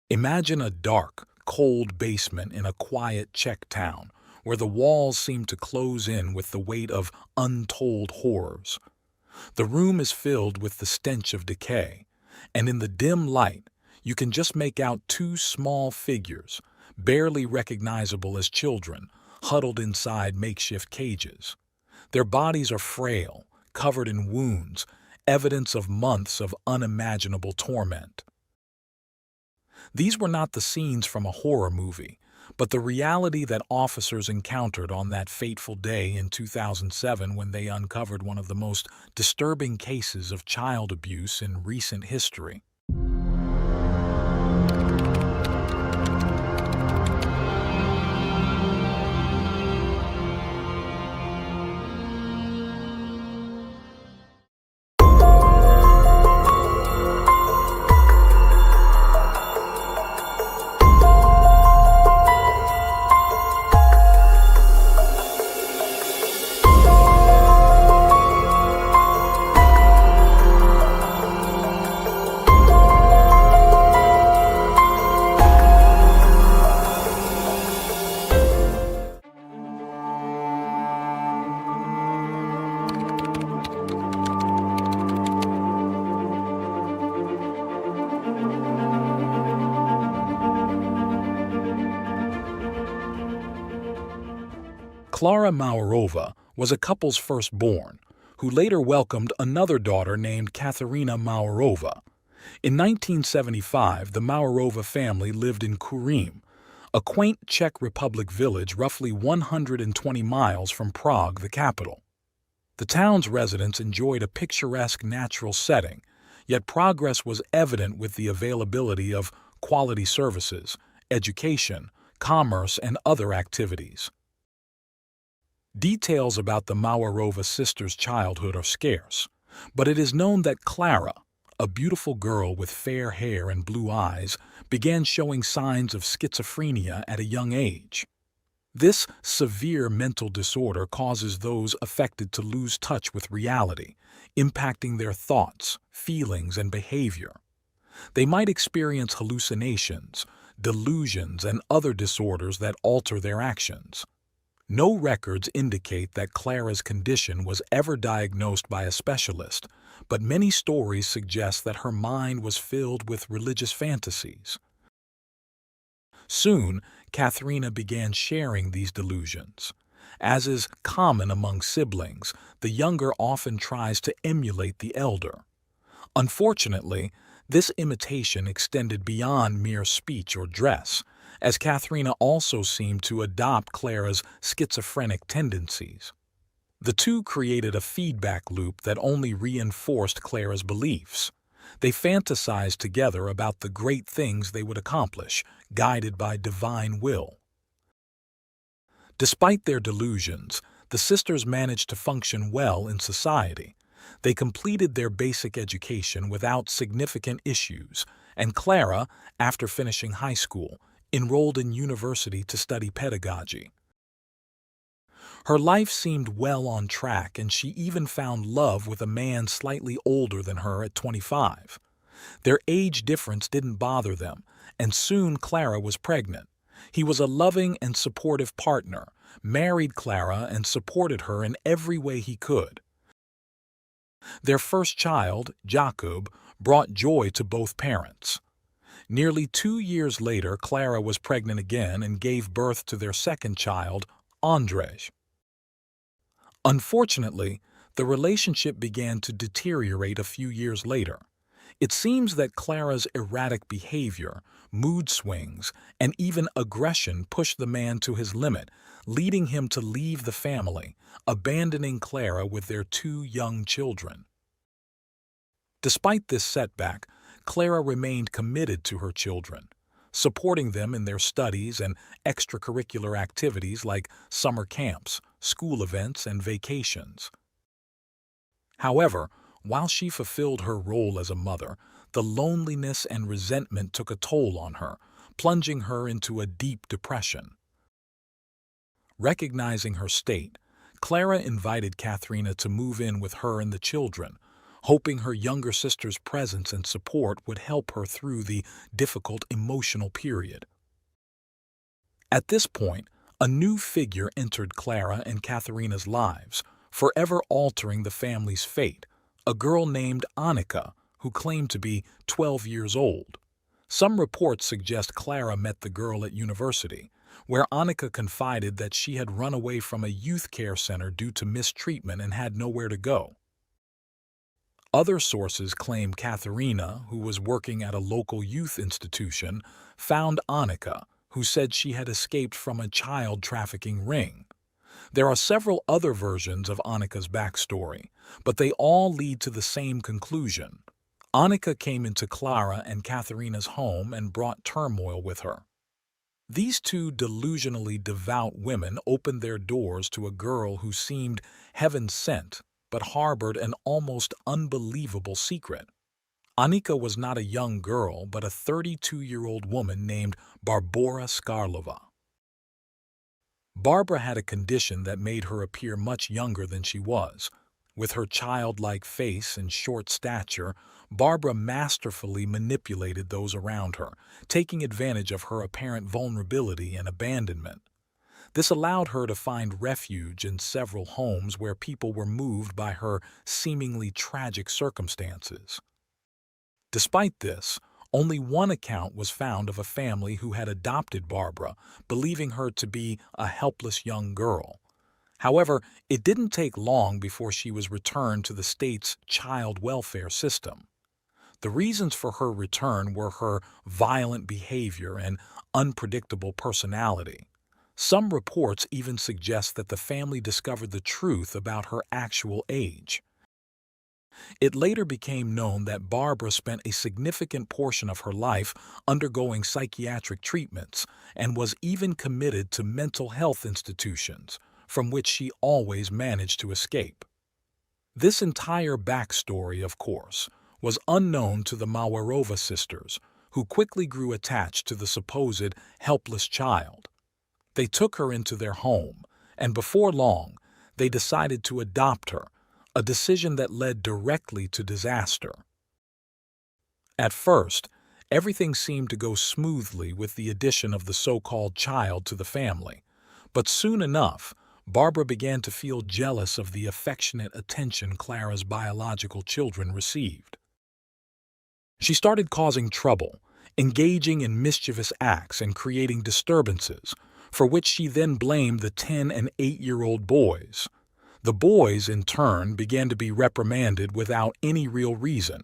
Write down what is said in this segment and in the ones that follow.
Imagine a dark, cold basement in a quiet Czech town, where the walls seem to close in with the weight of untold horrors. The room is filled with the stench of decay, and in the dim light, you can just make out two small figures, barely recognizable as children, huddled inside makeshift cages. Their bodies are frail, covered in wounds, evidence of months of unimaginable torment. These were not the scenes from a horror movie, but the reality that officers encountered on that fateful day in 2007 when they uncovered one of the most disturbing cases of child abuse in recent history. Klara Maurova was a couple's firstborn, who later welcomed another daughter named Katerina Maurova. In 1975, the Maurova family lived in Kurim, a quaint Czech Republic village roughly 120 miles from Prague, the capital. The town's residents enjoyed a picturesque natural setting, yet progress was evident with the availability of quality services, education, commerce, and other activities. Details about the Maurova sisters' childhood are scarce, but it is known that Klara, a beautiful girl with fair hair and blue eyes, began showing signs of schizophrenia at a young age. This severe mental disorder causes those affected to lose touch with reality, impacting their thoughts, feelings, and behavior. They might experience hallucinations, delusions, and other disorders that alter their actions. No records indicate that Klara's condition was ever diagnosed by a specialist, but many stories suggest that her mind was filled with religious fantasies. Soon, Katharina began sharing these delusions. As is common among siblings, the younger often tries to emulate the elder. Unfortunately, this imitation extended beyond mere speech or dress, as Katharina also seemed to adopt Klara's schizophrenic tendencies. The two created a feedback loop that only reinforced Klara's beliefs. They fantasized together about the great things they would accomplish, guided by divine will. Despite their delusions, the sisters managed to function well in society. They completed their basic education without significant issues, and Klara, after finishing high school, enrolled in university to study pedagogy. Her life seemed well on track, and she even found love with a man slightly older than her at 25. Their age difference didn't bother them, and soon Klara was pregnant. He was a loving and supportive partner, married Klara, and supported her in every way he could. Their first child, Jakub, brought joy to both parents. Nearly 2 years later, Klara was pregnant again and gave birth to their second child, Andrzej. Unfortunately, the relationship began to deteriorate a few years later. It seems that Klara's erratic behavior, mood swings, and even aggression pushed the man to his limit, leading him to leave the family, abandoning Klara with their 2 young children. Despite this setback, Klara remained committed to her children, supporting them in their studies and extracurricular activities like summer camps, school events, and vacations. However, while she fulfilled her role as a mother, the loneliness and resentment took a toll on her, plunging her into a deep depression. Recognizing her state, Klara invited Katharina to move in with her and the children, hoping her younger sister's presence and support would help her through the difficult emotional period. At this point, a new figure entered Clara and Katharina's lives, forever altering the family's fate, a girl named Annika, who claimed to be 12 years old. Some reports suggest Clara met the girl at university, where Annika confided that she had run away from a youth care center due to mistreatment and had nowhere to go. Other sources claim Katharina, who was working at a local youth institution, found Annika, who said she had escaped from a child trafficking ring. There are several other versions of Annika's backstory, but they all lead to the same conclusion. Annika came into Clara and Katharina's home and brought turmoil with her. These two delusionally devout women opened their doors to a girl who seemed heaven-sent, but harbored an almost unbelievable secret. Annika was not a young girl, but a 32-year-old woman named Barbora Skarlova. Barbara had a condition that made her appear much younger than she was. With her childlike face and short stature, Barbara masterfully manipulated those around her, taking advantage of her apparent vulnerability and abandonment. This allowed her to find refuge in several homes where people were moved by her seemingly tragic circumstances. Despite this, only one account was found of a family who had adopted Barbara, believing her to be a helpless young girl. However, it didn't take long before she was returned to the state's child welfare system. The reasons for her return were her violent behavior and unpredictable personality. Some reports even suggest that the family discovered the truth about her actual age. It later became known that Barbara spent a significant portion of her life undergoing psychiatric treatments and was even committed to mental health institutions, from which she always managed to escape. This entire backstory, of course, was unknown to the Mawerova sisters, who quickly grew attached to the supposed helpless child. They took her into their home, and before long, they decided to adopt her, a decision that led directly to disaster. At first, everything seemed to go smoothly with the addition of the so-called child to the family, but soon enough, Barbara began to feel jealous of the affectionate attention Clara's biological children received. She started causing trouble, engaging in mischievous acts and creating disturbances, for which she then blamed the 10- and 8-year-old boys. The boys, in turn, began to be reprimanded without any real reason.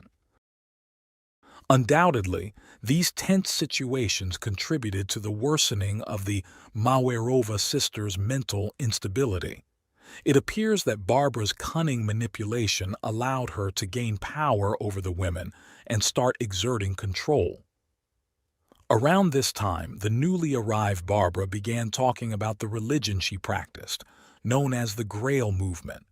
Undoubtedly, these tense situations contributed to the worsening of the Mawerova sisters' mental instability. It appears that Barbara's cunning manipulation allowed her to gain power over the women and start exerting control. Around this time, the newly arrived Barbara began talking about the religion she practiced, known as the Grail movement.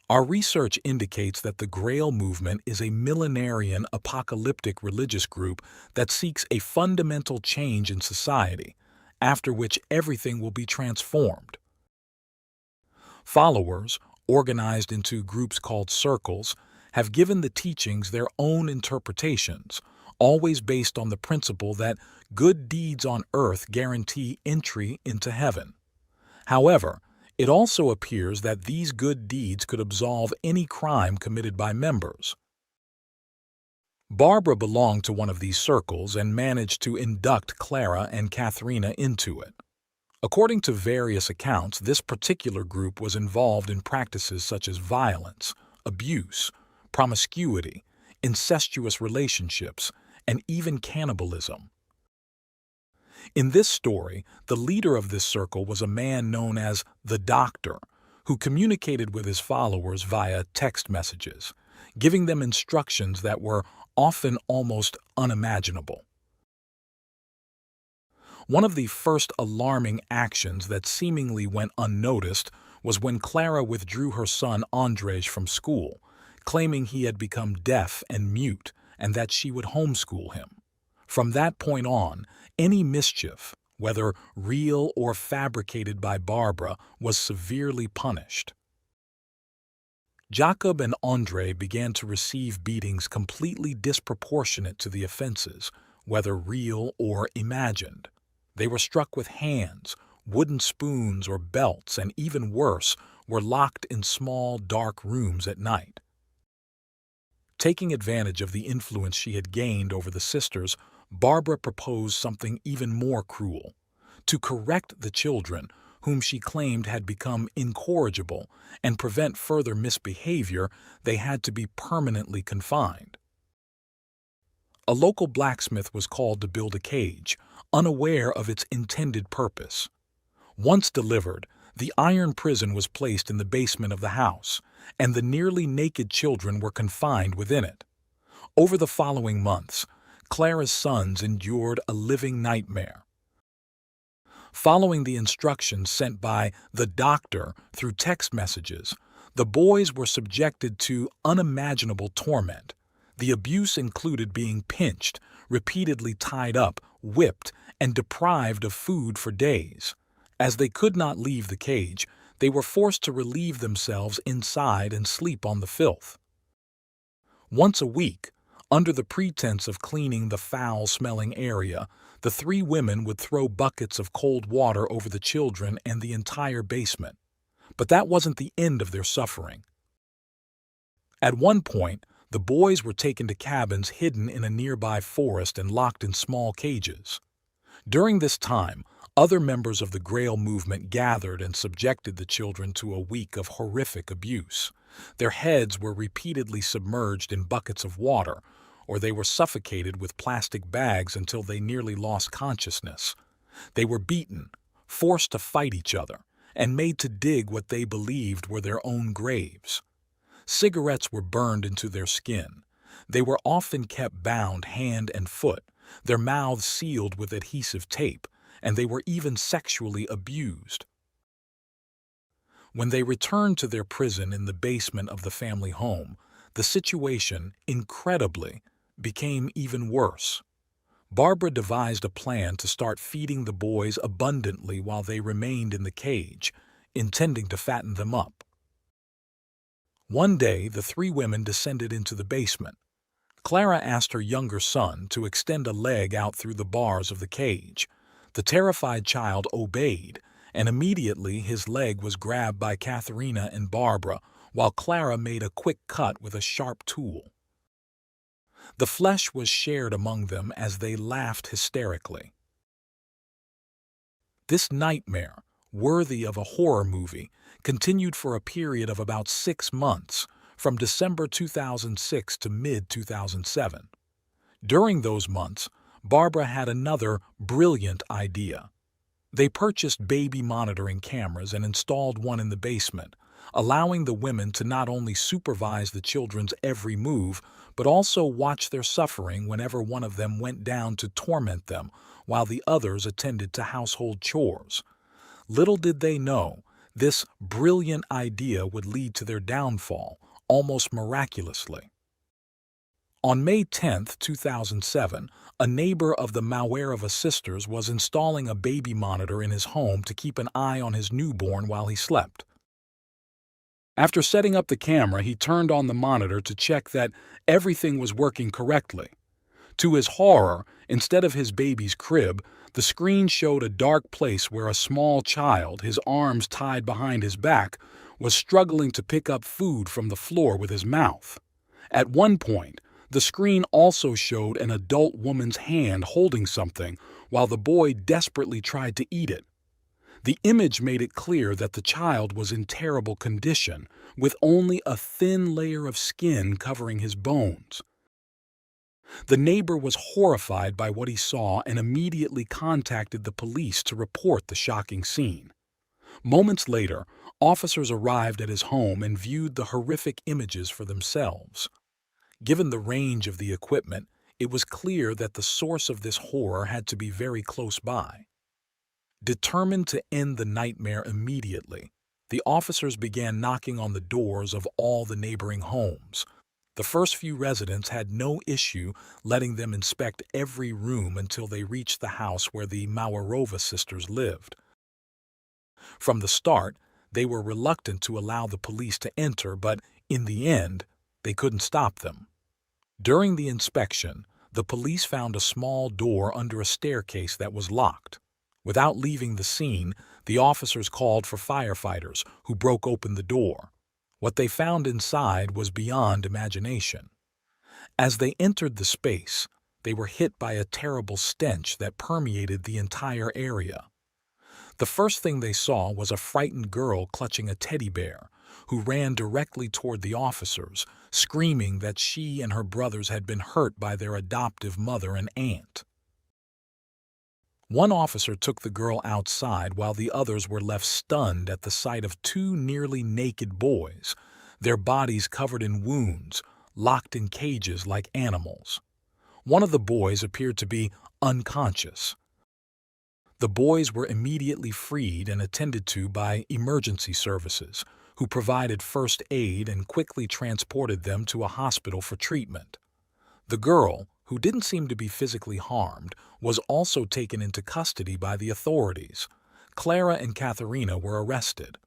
Our research indicates that the Grail movement is a millenarian apocalyptic religious group that seeks a fundamental change in society, after which everything will be transformed. Followers, organized into groups called circles, have given the teachings their own interpretations, always based on the principle that good deeds on earth guarantee entry into heaven. However, it also appears that these good deeds could absolve any crime committed by members. Barbara belonged to one of these circles and managed to induct Clara and Katharina into it. According to various accounts, this particular group was involved in practices such as violence, abuse, promiscuity, incestuous relationships, and even cannibalism. In this story, the leader of this circle was a man known as the Doctor, who communicated with his followers via text messages, giving them instructions that were often almost unimaginable. One of the first alarming actions that seemingly went unnoticed was when Clara withdrew her son Andrzej from school, claiming he had become deaf and mute and that she would homeschool him. From that point on, any mischief, whether real or fabricated by Barbara, was severely punished. Jacob and Andre began to receive beatings completely disproportionate to the offenses, whether real or imagined. They were struck with hands, wooden spoons, or belts, and even worse, were locked in small, dark rooms at night. Taking advantage of the influence she had gained over the sisters, Barbara proposed something even more cruel. To correct the children, whom she claimed had become incorrigible, and prevent further misbehavior, they had to be permanently confined. A local blacksmith was called to build a cage, unaware of its intended purpose. Once delivered, the iron prison was placed in the basement of the house, and the nearly naked children were confined within it. Over the following months, Clara's sons endured a living nightmare. Following the instructions sent by the doctor through text messages, the boys were subjected to unimaginable torment. The abuse included being pinched, repeatedly tied up, whipped, and deprived of food for days. As they could not leave the cage, they were forced to relieve themselves inside and sleep on the filth. Once a week, under the pretense of cleaning the foul-smelling area, the three women would throw buckets of cold water over the children and the entire basement. But that wasn't the end of their suffering. At one point, the boys were taken to cabins hidden in a nearby forest and locked in small cages. During this time, other members of the Grail movement gathered and subjected the children to a week of horrific abuse. Their heads were repeatedly submerged in buckets of water, or they were suffocated with plastic bags until they nearly lost consciousness. They were beaten, forced to fight each other, and made to dig what they believed were their own graves. Cigarettes were burned into their skin. They were often kept bound hand and foot, their mouths sealed with adhesive tape, and they were even sexually abused. When they returned to their prison in the basement of the family home, the situation, incredibly, became even worse. Barbara devised a plan to start feeding the boys abundantly while they remained in the cage, intending to fatten them up. One day, the three women descended into the basement. Clara asked her younger son to extend a leg out through the bars of the cage. The terrified child obeyed, and immediately his leg was grabbed by Katharina and Barbara, while Clara made a quick cut with a sharp tool. The flesh was shared among them as they laughed hysterically. This nightmare, worthy of a horror movie, continued for a period of about 6 months, from December 2006 to mid-2007. During those months, Barbara had another brilliant idea. They purchased baby monitoring cameras and installed one in the basement, allowing the women to not only supervise the children's every move, but also watch their suffering whenever one of them went down to torment them, while the others attended to household chores. Little did they know, this brilliant idea would lead to their downfall, almost miraculously. On May 10, 2007, a neighbor of the Mawerova sisters was installing a baby monitor in his home to keep an eye on his newborn while he slept. After setting up the camera, he turned on the monitor to check that everything was working correctly. To his horror, instead of his baby's crib, the screen showed a dark place where a small child, his arms tied behind his back, was struggling to pick up food from the floor with his mouth. At one point, the screen also showed an adult woman's hand holding something while the boy desperately tried to eat it. The image made it clear that the child was in terrible condition, with only a thin layer of skin covering his bones. The neighbor was horrified by what he saw and immediately contacted the police to report the shocking scene. Moments later, officers arrived at his home and viewed the horrific images for themselves. Given the range of the equipment, it was clear that the source of this horror had to be very close by. Determined to end the nightmare immediately, the officers began knocking on the doors of all the neighboring homes. The first few residents had no issue letting them inspect every room until they reached the house where the Mawerova sisters lived. From the start, they were reluctant to allow the police to enter, but In the end, they couldn't stop them. During the inspection, the police found a small door under a staircase that was locked. Without leaving the scene, the officers called for firefighters, who broke open the door. What they found inside was beyond imagination. As they entered the space, they were hit by a terrible stench that permeated the entire area. The first thing they saw was a frightened girl clutching a teddy bear, who ran directly toward the officers, screaming that she and her brothers had been hurt by their adoptive mother and aunt. One officer took the girl outside while the others were left stunned at the sight of two nearly naked boys, their bodies covered in wounds, locked in cages like animals. One of the boys appeared to be unconscious. The boys were immediately freed and attended to by emergency services, who provided first aid and quickly transported them to a hospital for treatment. The girl, who didn't seem to be physically harmed, was also taken into custody by the authorities. Clara and Katharina were arrested.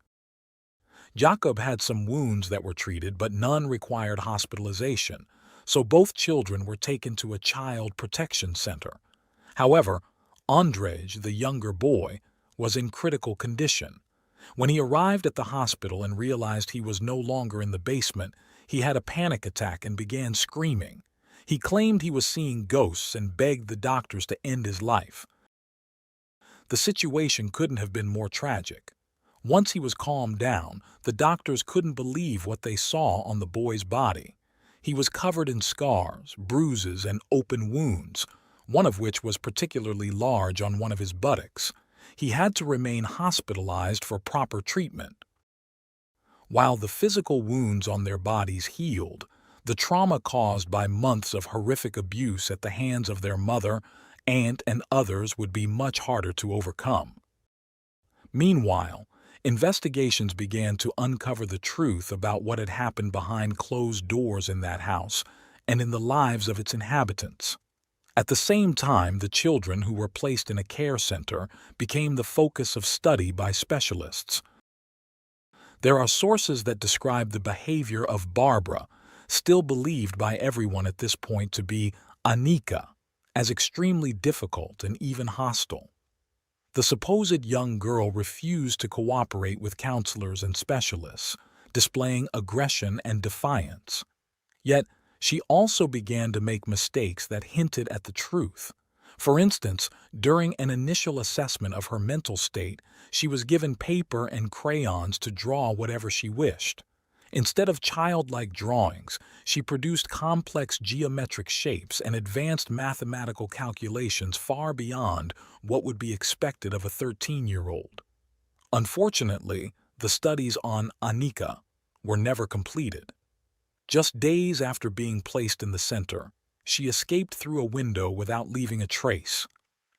Jakob had some wounds that were treated, but none required hospitalization, so both children were taken to a child protection center. However, Andrzej, the younger boy, was in critical condition. When he arrived at the hospital and realized he was no longer in the basement, he had a panic attack and began screaming. He claimed he was seeing ghosts and begged the doctors to end his life. The situation couldn't have been more tragic. Once he was calmed down, the doctors couldn't believe what they saw on the boy's body. He was covered in scars, bruises, and open wounds, one of which was particularly large on one of his buttocks. He had to remain hospitalized for proper treatment. While the physical wounds on their bodies healed, the trauma caused by months of horrific abuse at the hands of their mother, aunt, and others would be much harder to overcome. Meanwhile, investigations began to uncover the truth about what had happened behind closed doors in that house and in the lives of its inhabitants. At the same time, the children who were placed in a care center became the focus of study by specialists. There are sources that describe the behavior of Barbara, still believed by everyone at this point to be Anika, as extremely difficult and even hostile. The supposed young girl refused to cooperate with counselors and specialists, displaying aggression and defiance. Yet, she also began to make mistakes that hinted at the truth. For instance, during an initial assessment of her mental state, she was given paper and crayons to draw whatever she wished. Instead of childlike drawings, she produced complex geometric shapes and advanced mathematical calculations far beyond what would be expected of a 13-year-old. Unfortunately, the studies on Anika were never completed. Just days after being placed in the center, she escaped through a window without leaving a trace.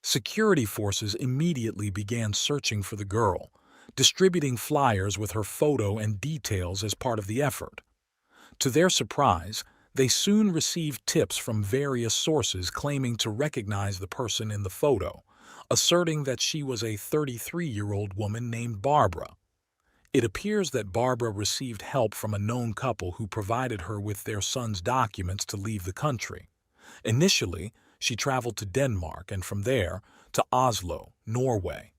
Security forces immediately began searching for the girl, distributing flyers with her photo and details as part of the effort. To their surprise, they soon received tips from various sources claiming to recognize the person in the photo, asserting that she was a 33-year-old woman named Barbara. It appears that Barbara received help from a known couple who provided her with their son's documents to leave the country. Initially, she traveled to Denmark and from there to Oslo, Norway.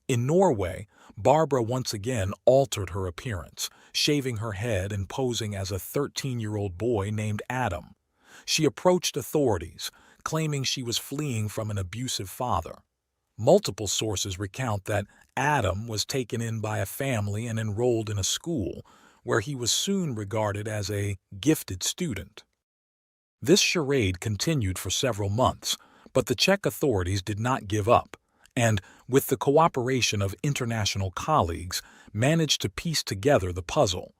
In Norway, Barbara once again altered her appearance, shaving her head and posing as a 13-year-old boy named Adam. She approached authorities, claiming she was fleeing from an abusive father. Multiple sources recount that Adam was taken in by a family and enrolled in a school, where he was soon regarded as a gifted student. This charade continued for several months, but the Czech authorities did not give up, and, with the cooperation of international colleagues, managed to piece together the puzzle.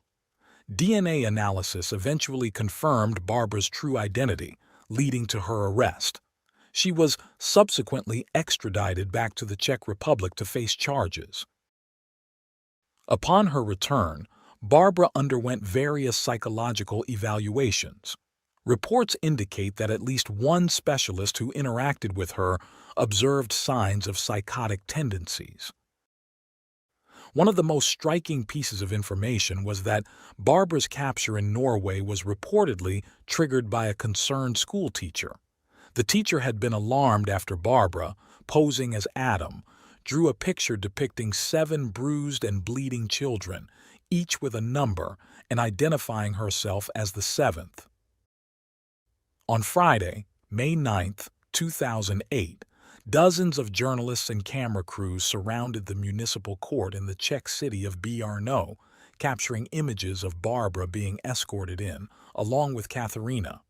DNA analysis eventually confirmed Barbara's true identity, leading to her arrest. She was subsequently extradited back to the Czech Republic to face charges. Upon her return, Barbara underwent various psychological evaluations. Reports indicate that at least one specialist who interacted with her observed signs of psychotic tendencies. One of the most striking pieces of information was that Barbara's capture in Norway was reportedly triggered by a concerned schoolteacher. The teacher had been alarmed after Barbara, posing as Adam, drew a picture depicting 7 bruised and bleeding children, each with a number, and identifying herself as the 7th. On Friday, May 9, 2008, dozens of journalists and camera crews surrounded the municipal court in the Czech city of Brno, capturing images of Barbara being escorted in, along with Katharina.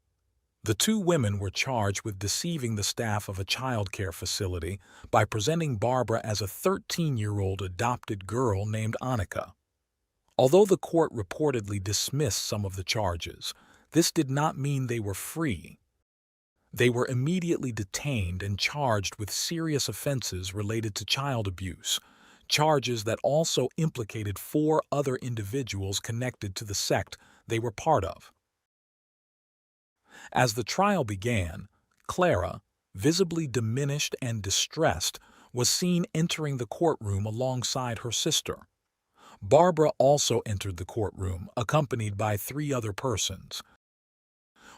The 2 women were charged with deceiving the staff of a childcare facility by presenting Barbara as a 13-year-old adopted girl named Annika. Although the court reportedly dismissed some of the charges, this did not mean they were free. They were immediately detained and charged with serious offenses related to child abuse, charges that also implicated 4 other individuals connected to the sect they were part of. As the trial began, Clara, visibly diminished and distressed, was seen entering the courtroom alongside her sister. Barbara also entered the courtroom, accompanied by 3 other persons.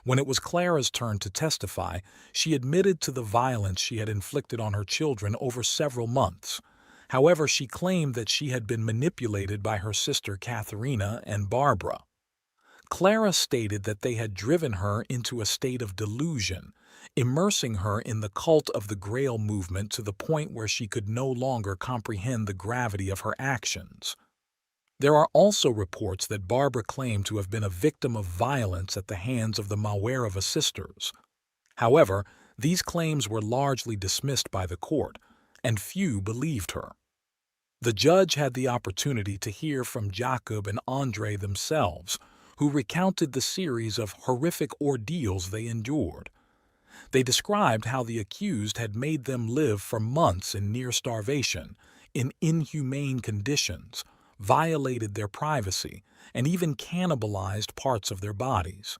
When it was Clara's turn to testify, she admitted to the violence she had inflicted on her children over several months. However, she claimed that she had been manipulated by her sister Katharina and Barbara. Clara stated that they had driven her into a state of delusion, immersing her in the cult of the Grail movement to the point where she could no longer comprehend the gravity of her actions. There are also reports that Barbara claimed to have been a victim of violence at the hands of the Mauerova sisters. However, these claims were largely dismissed by the court, and few believed her. The judge had the opportunity to hear from Jacob and Andre themselves, who recounted the series of horrific ordeals they endured. They described how the accused had made them live for months in near starvation, in inhumane conditions, violated their privacy, and even cannibalized parts of their bodies.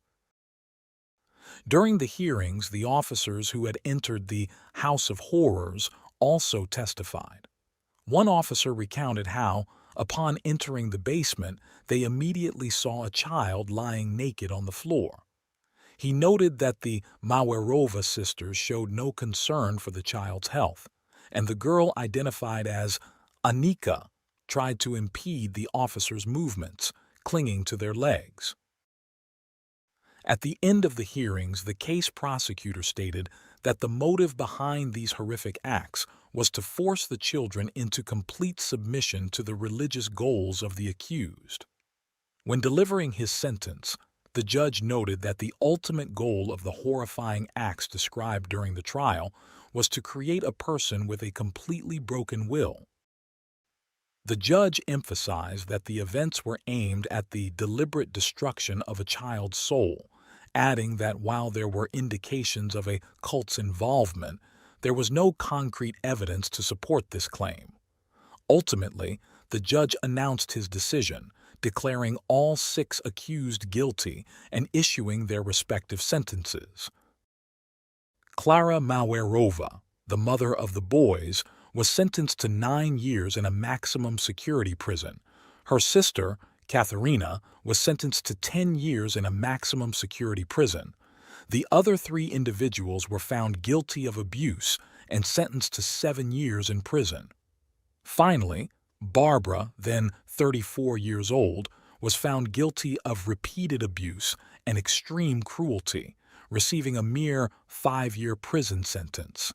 During the hearings, the officers who had entered the House of Horrors also testified. One officer recounted how, upon entering the basement, they immediately saw a child lying naked on the floor. He noted that the Mauerova sisters showed no concern for the child's health, and the girl identified as Annika tried to impede the officers' movements, clinging to their legs. At the end of the hearings, the case prosecutor stated that the motive behind these horrific acts was to force the children into complete submission to the religious goals of the accused. When delivering his sentence, the judge noted that the ultimate goal of the horrifying acts described during the trial was to create a person with a completely broken will. The judge emphasized that the events were aimed at the deliberate destruction of a child's soul, adding that while there were indications of a cult's involvement, there was no concrete evidence to support this claim. Ultimately, the judge announced his decision, declaring all 6 accused guilty and issuing their respective sentences. Klara Mauerova, the mother of the boys, was sentenced to 9 years in a maximum security prison. Her sister, Katharina, was sentenced to 10 years in a maximum security prison. The other 3 individuals were found guilty of abuse and sentenced to 7 years in prison. Finally, Barbara, then 34 years old, was found guilty of repeated abuse and extreme cruelty, receiving a mere 5-year prison sentence.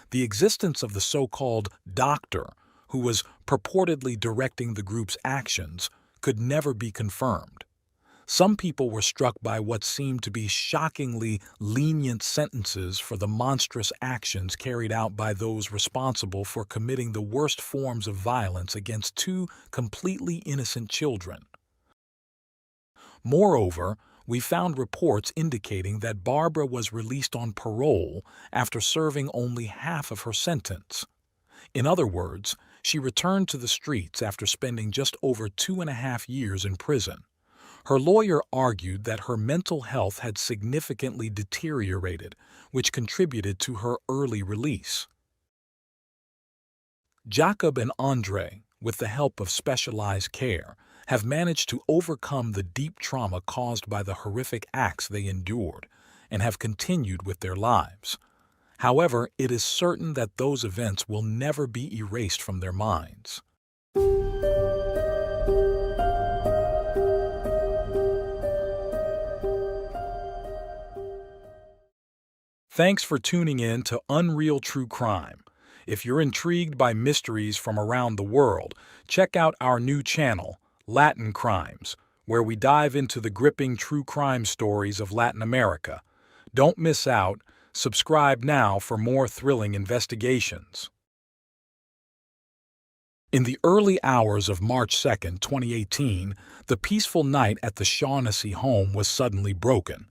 The existence of the so-called doctor, who was purportedly directing the group's actions, could never be confirmed. Some people were struck by what seemed to be shockingly lenient sentences for the monstrous actions carried out by those responsible for committing the worst forms of violence against 2 completely innocent children. Moreover, we found reports indicating that Barbara was released on parole after serving only half of her sentence. In other words, she returned to the streets after spending just over 2.5 years in prison. Her lawyer argued that her mental health had significantly deteriorated, which contributed to her early release. Jacob and Andre, with the help of specialized care, have managed to overcome the deep trauma caused by the horrific acts they endured and have continued with their lives. However, it is certain that those events will never be erased from their minds. Thanks for tuning in to Unreal True Crime. If you're intrigued by mysteries from around the world, check out our new channel, Latin Crimes, where we dive into the gripping true crime stories of Latin America. Don't miss out. Subscribe now for more thrilling investigations. In the early hours of March 2, 2018, the peaceful night at the Shaughnessy home was suddenly broken.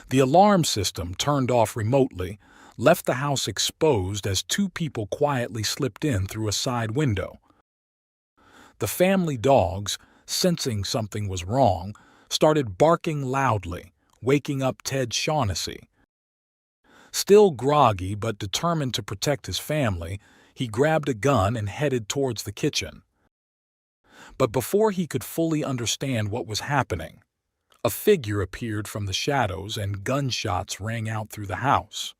The alarm system, turned off remotely, left the house exposed as two people quietly slipped in through a side window. The family dogs, sensing something was wrong, started barking loudly, waking up Ted Shaughnessy. Still groggy but determined to protect his family, he grabbed a gun and headed towards the kitchen. But before he could fully understand what was happening, a figure appeared from the shadows and gunshots rang out through the house.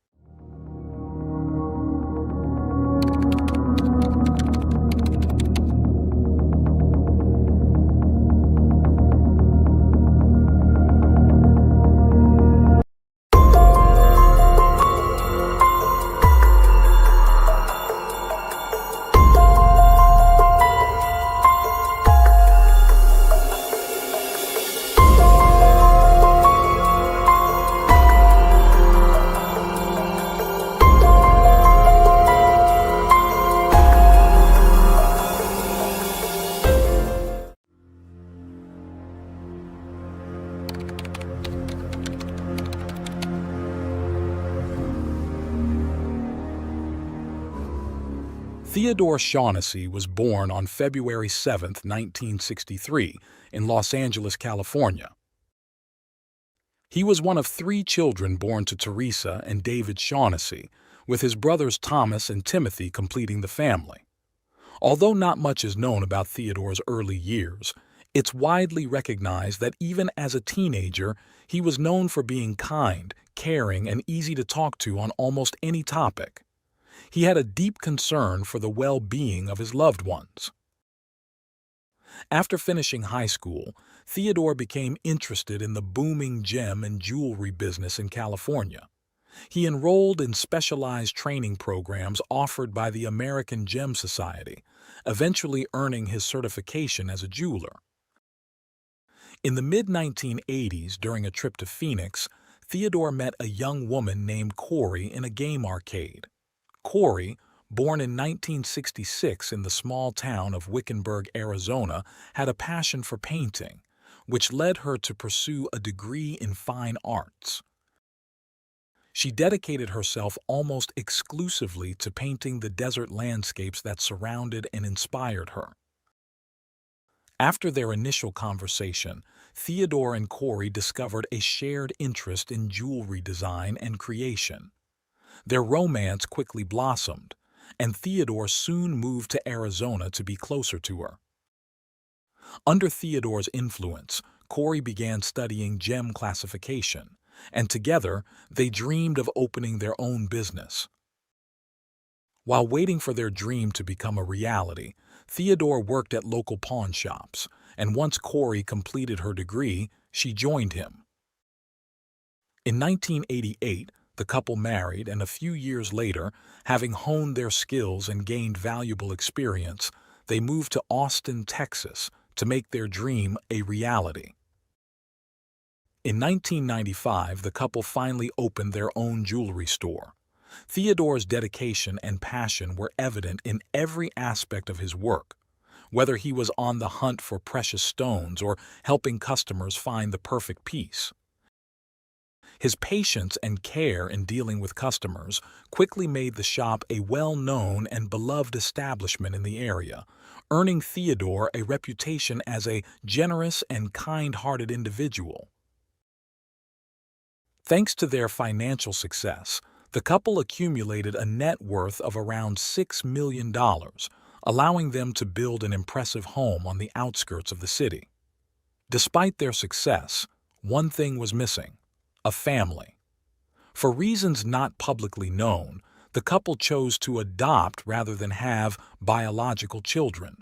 Theodore Shaughnessy was born on February 7, 1963, in Los Angeles, California. He was one of 3 children born to Teresa and David Shaughnessy, with his brothers Thomas and Timothy completing the family. Although not much is known about Theodore's early years, it's widely recognized that even as a teenager, he was known for being kind, caring, and easy to talk to on almost any topic. He had a deep concern for the well-being of his loved ones. After finishing high school, Theodore became interested in the booming gem and jewelry business in California. He enrolled in specialized training programs offered by the American Gem Society, eventually earning his certification as a jeweler. In the mid-1980s, during a trip to Phoenix, Theodore met a young woman named Corey in a game arcade. Corey, born in 1966 in the small town of Wickenburg, Arizona, had a passion for painting, which led her to pursue a degree in fine arts. She dedicated herself almost exclusively to painting the desert landscapes that surrounded and inspired her. After their initial conversation, Theodore and Corey discovered a shared interest in jewelry design and creation. Their romance quickly blossomed, and Theodore soon moved to Arizona to be closer to her. Under Theodore's influence, Corey began studying gem classification, and together they dreamed of opening their own business. While waiting for their dream to become a reality, Theodore worked at local pawn shops, and once Corey completed her degree, she joined him. In 1988, the couple married, and a few years later, having honed their skills and gained valuable experience, they moved to Austin, Texas, to make their dream a reality. In 1995, the couple finally opened their own jewelry store. Theodore's dedication and passion were evident in every aspect of his work, whether he was on the hunt for precious stones or helping customers find the perfect piece. His patience and care in dealing with customers quickly made the shop a well-known and beloved establishment in the area, earning Theodore a reputation as a generous and kind-hearted individual. Thanks to their financial success, The couple accumulated a net worth of around $6 million, allowing them to build an impressive home on the outskirts of the city. Despite their success, one thing was missing: a family. For reasons not publicly known, the couple chose to adopt rather than have biological children.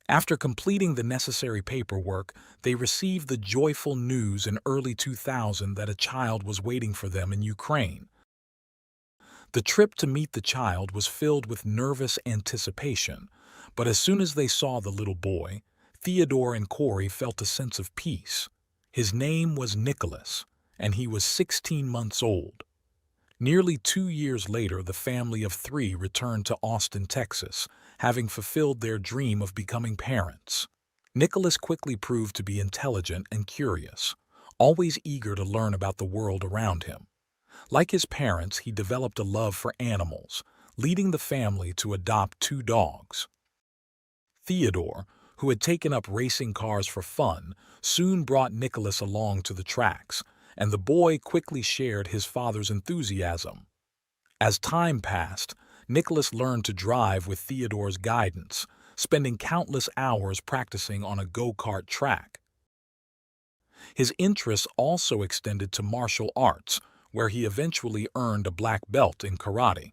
After completing the necessary paperwork, they received the joyful news in early 2000 that a child was waiting for them in Ukraine. The trip to meet the child was filled with nervous anticipation, but as soon as they saw the little boy, Theodore and Corey felt a sense of peace. His name was Nicholas, and he was 16 months old. Nearly 2 years later, the family of 3 returned to Austin, Texas, having fulfilled their dream of becoming parents. Nicholas quickly proved to be intelligent and curious, always eager to learn about the world around him. Like his parents, he developed a love for animals, leading the family to adopt 2 dogs. Theodore, who had taken up racing cars for fun, soon brought Nicholas along to the tracks, and the boy quickly shared his father's enthusiasm. As time passed, Nicholas learned to drive with Theodore's guidance, spending countless hours practicing on a go-kart track. His interests also extended to martial arts, where he eventually earned a black belt in karate.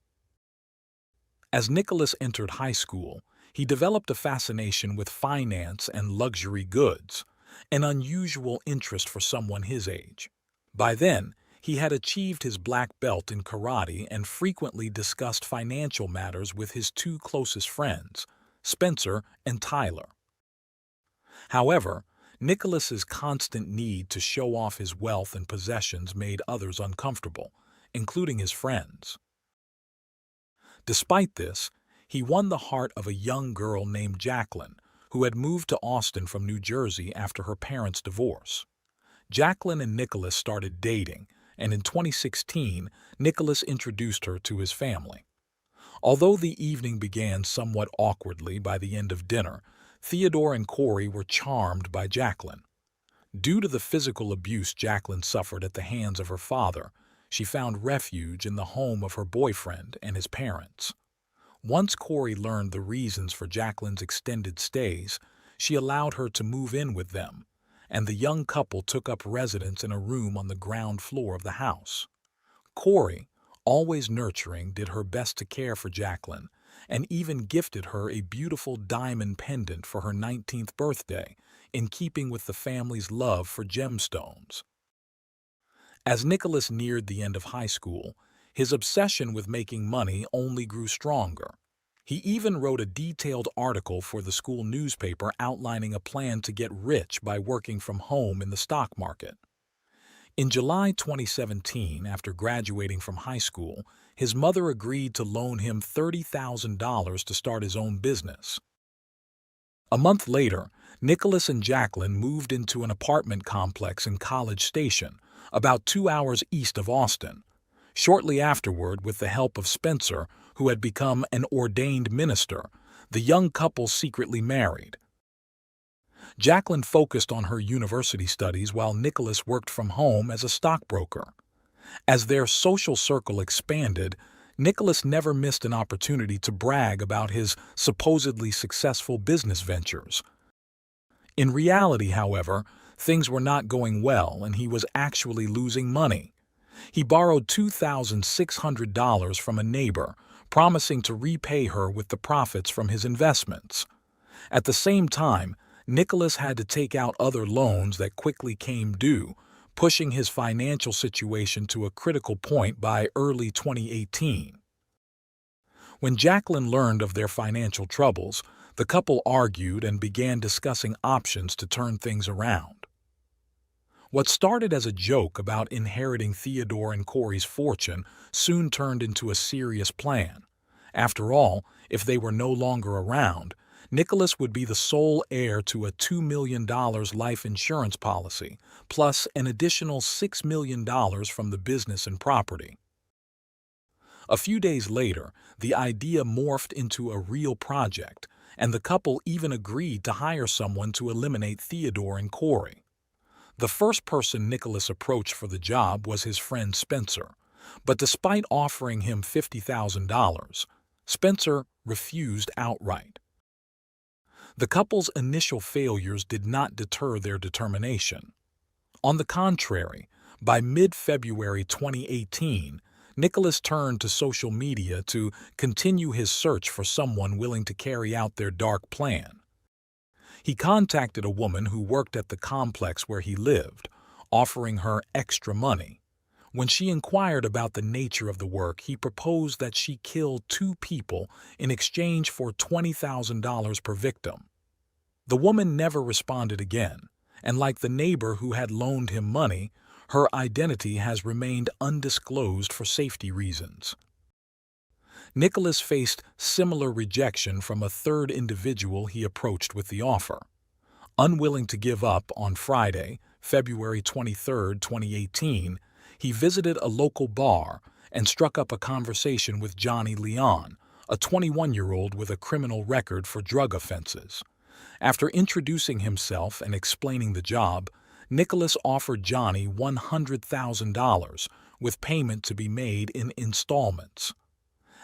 As Nicholas entered high school, he developed a fascination with finance and luxury goods, an unusual interest for someone his age. By then, he had achieved his black belt in karate and frequently discussed financial matters with his 2 closest friends, Spencer and Tyler. However, Nicholas's constant need to show off his wealth and possessions made others uncomfortable, including his friends. Despite this, he won the heart of a young girl named Jacqueline, who had moved to Austin from New Jersey after her parents' divorce. Jacqueline and Nicholas started dating, and in 2016, Nicholas introduced her to his family. Although the evening began somewhat awkwardly by the end of dinner, Theodore and Corey were charmed by Jacqueline. Due to the physical abuse Jacqueline suffered at the hands of her father, she found refuge in the home of her boyfriend and his parents. Once Corey learned the reasons for Jacqueline's extended stays, she allowed her to move in with them, and the young couple took up residence in a room on the ground floor of the house. Corey, always nurturing, did her best to care for Jacqueline, and even gifted her a beautiful diamond pendant for her 19th birthday, in keeping with the family's love for gemstones. As Nicholas neared the end of high school, his obsession with making money only grew stronger. He even wrote a detailed article for the school newspaper outlining a plan to get rich by working from home in the stock market. In July 2017, after graduating from high school, his mother agreed to loan him $30,000 to start his own business. A month later, Nicholas and Jacqueline moved into an apartment complex in College Station, about 2 hours east of Austin. Shortly afterward, with the help of Spencer, who had become an ordained minister, the young couple secretly married. Jacqueline focused on her university studies while Nicholas worked from home as a stockbroker. As their social circle expanded, Nicholas never missed an opportunity to brag about his supposedly successful business ventures. In reality, however, things were not going well and he was actually losing money. He borrowed $2,600 from a neighbor, promising to repay her with the profits from his investments. At the same time, Nicholas had to take out other loans that quickly came due, pushing his financial situation to a critical point by early 2018. When Jacqueline learned of their financial troubles, the couple argued and began discussing options to turn things around. What started as a joke about inheriting Theodore and Corey's fortune soon turned into a serious plan. After all, if they were no longer around, Nicholas would be the sole heir to a $2 million life insurance policy, plus an additional $6 million from the business and property. A few days later, the idea morphed into a real project, and the couple even agreed to hire someone to eliminate Theodore and Corey. The first person Nicholas approached for the job was his friend Spencer, But despite offering him $50,000, Spencer refused outright. The couple's initial failures did not deter their determination. On the contrary, by mid-February 2018, Nicholas turned to social media to continue his search for someone willing to carry out their dark plan. He contacted a woman who worked at the complex where he lived, offering her extra money. When she inquired about the nature of the work, he proposed that she kill 2 people in exchange for $20,000 per victim. The woman never responded again, and like the neighbor who had loaned him money, her identity has remained undisclosed for safety reasons. Nicholas faced similar rejection from a third individual he approached with the offer. Unwilling to give up, on Friday, February 23, 2018, he visited a local bar and struck up a conversation with Johnny Leon, a 21-year-old with a criminal record for drug offenses. After introducing himself and explaining the job, Nicholas offered Johnny $100,000 with payment to be made in installments.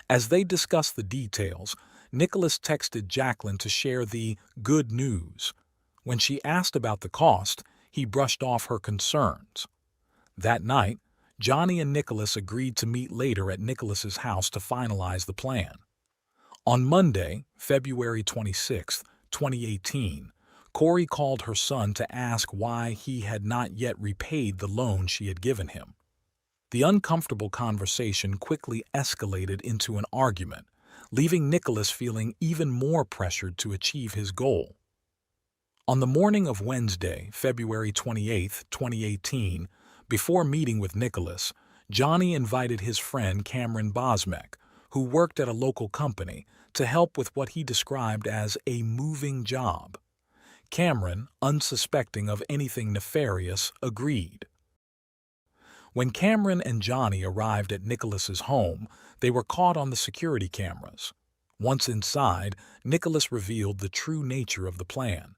As they discussed the details, Nicholas texted Jacqueline to share the good news. When she asked about the cost, he brushed off her concerns. That night, Johnny and Nicholas agreed to meet later at Nicholas's house to finalize the plan. On Monday, February 26, 2018, Corey called her son to ask why he had not yet repaid the loan she had given him. The uncomfortable conversation quickly escalated into an argument, leaving Nicholas feeling even more pressured to achieve his goal. On the morning of Wednesday, February 28, 2018, before meeting with Nicholas, Johnny invited his friend Cameron Bosmek, who worked at a local company, to help with what he described as a moving job. Cameron, unsuspecting of anything nefarious, agreed. When Cameron and Johnny arrived at Nicholas's home, they were caught on the security cameras. Once inside, Nicholas revealed the true nature of the plan.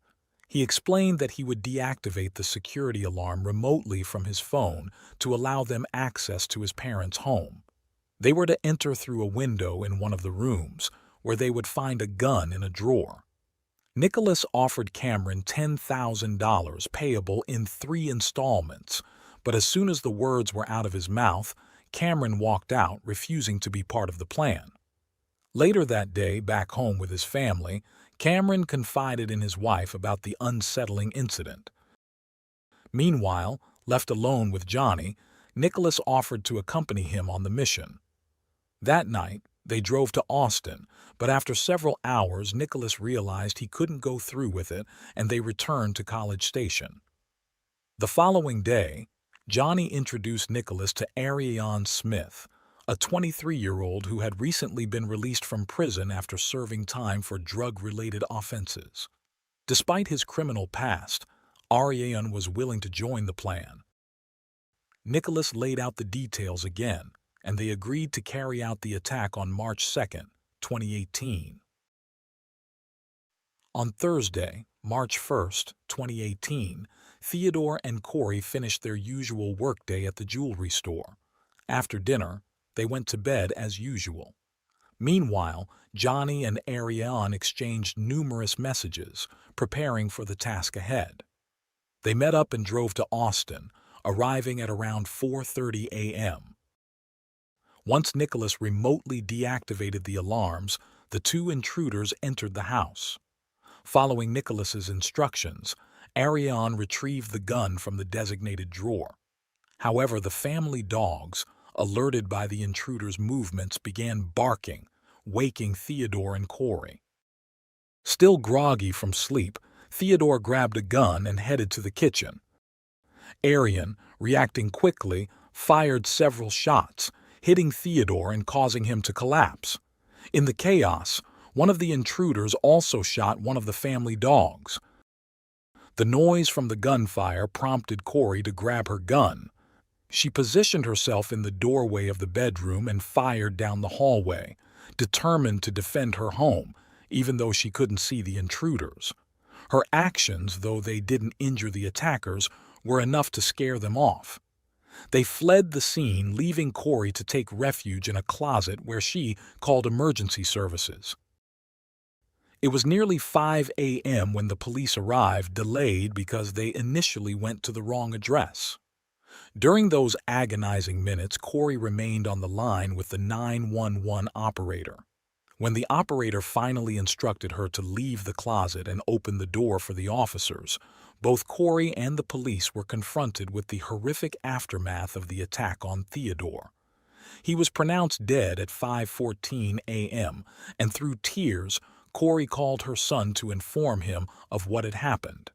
He explained that he would deactivate the security alarm remotely from his phone to allow them access to his parents' home. They were to enter through a window in one of the rooms, where they would find a gun in a drawer. Nicholas offered Cameron $10,000 payable in 3 installments, but as soon as the words were out of his mouth, Cameron walked out, refusing to be part of the plan. Later that day, back home with his family, Cameron confided in his wife about the unsettling incident. Meanwhile, left alone with Johnny, Nicholas offered to accompany him on the mission. That night, they drove to Austin, but after several hours, Nicholas realized he couldn't go through with it, and they returned to College Station. The following day, Johnny introduced Nicholas to Ariane Smith, a 23-year-old who had recently been released from prison after serving time for drug-related offenses. Despite his criminal past, Ariane was willing to join the plan. Nicholas laid out the details again, and they agreed to carry out the attack on March 2, 2018. On Thursday, March 1, 2018, Theodore and Corey finished their usual workday at the jewelry store. After dinner, they went to bed as usual. Meanwhile, Johnny and Ariane exchanged numerous messages, preparing for the task ahead. They met up and drove to Austin, arriving at around 4:30 a.m. Once Nicholas remotely deactivated the alarms, the 2 intruders entered the house. Following Nicholas's instructions, Ariane retrieved the gun from the designated drawer. However, the family dogs, alerted by the intruders' movements, began barking, waking Theodore and Corey. Still groggy from sleep, Theodore grabbed a gun and headed to the kitchen. Ariane, reacting quickly, fired several shots, hitting Theodore and causing him to collapse. In the chaos, one of the intruders also shot one of the family dogs. The noise from the gunfire prompted Corey to grab her gun. She positioned herself in the doorway of the bedroom and fired down the hallway, determined to defend her home, even though she couldn't see the intruders. Her actions, though they didn't injure the attackers, were enough to scare them off. They fled the scene, leaving Corey to take refuge in a closet where she called emergency services. It was nearly 5 a.m. when the police arrived, delayed because they initially went to the wrong address. During those agonizing minutes, Corey remained on the line with the 911 operator. When the operator finally instructed her to leave the closet and open the door for the officers, both Corey and the police were confronted with the horrific aftermath of the attack on Theodore. He was pronounced dead at 5:14 a.m., and through tears, Corey called her son to inform him of what had happened.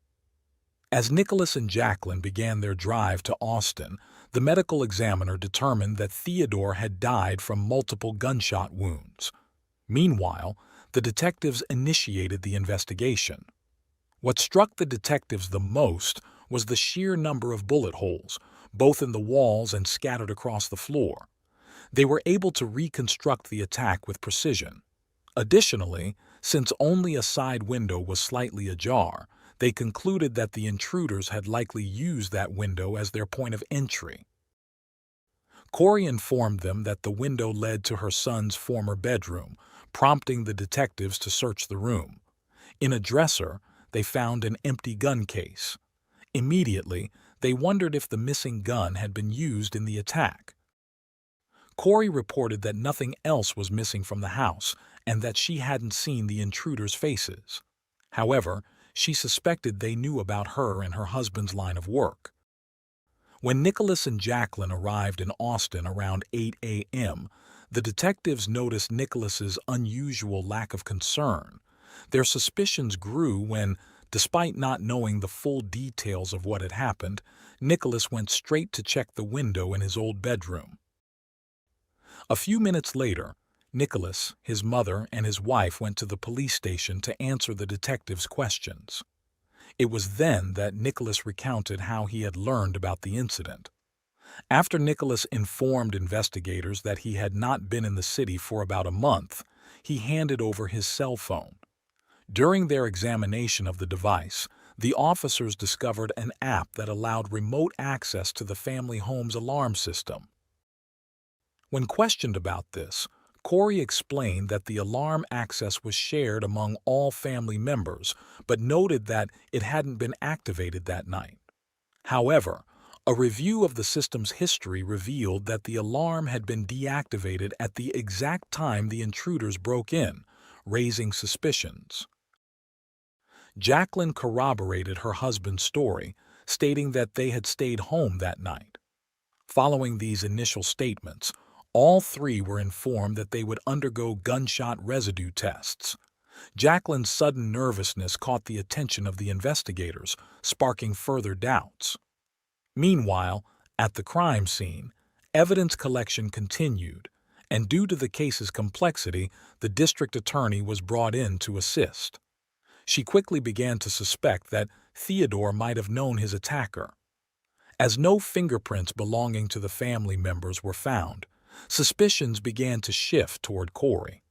As Nicholas and Jacqueline began their drive to Austin, the medical examiner determined that Theodore had died from multiple gunshot wounds. Meanwhile, the detectives initiated the investigation. What struck the detectives the most was the sheer number of bullet holes, both in the walls and scattered across the floor. They were able to reconstruct the attack with precision. Additionally, since only a side window was slightly ajar, they concluded that the intruders had likely used that window as their point of entry. Corey informed them that the window led to her son's former bedroom, prompting the detectives to search the room. In a dresser, they found an empty gun case. Immediately, they wondered if the missing gun had been used in the attack. Corey reported that nothing else was missing from the house and that she hadn't seen the intruders' faces. However, she suspected they knew about her and her husband's line of work. When Nicholas and Jacqueline arrived in Austin around 8 a.m., the detectives noticed Nicholas's unusual lack of concern. Their suspicions grew when, despite not knowing the full details of what had happened, Nicholas went straight to check the window in his old bedroom. A few minutes later, Nicholas, his mother, and his wife went to the police station to answer the detectives' questions. It was then that Nicholas recounted how he had learned about the incident. After Nicholas informed investigators that he had not been in the city for about a month, he handed over his cell phone. During their examination of the device, the officers discovered an app that allowed remote access to the family home's alarm system. When questioned about this, Corey explained that the alarm access was shared among all family members, but noted that it hadn't been activated that night. However, a review of the system's history revealed that the alarm had been deactivated at the exact time the intruders broke in, raising suspicions. Jacqueline corroborated her husband's story, stating that they had stayed home that night. Following these initial statements, all three were informed that they would undergo gunshot residue tests. Jacqueline's sudden nervousness caught the attention of the investigators, sparking further doubts. Meanwhile, at the crime scene, evidence collection continued, and due to the case's complexity, the district attorney was brought in to assist. She quickly began to suspect that Theodore might have known his attacker. As no fingerprints belonging to the family members were found, suspicions began to shift toward Corey.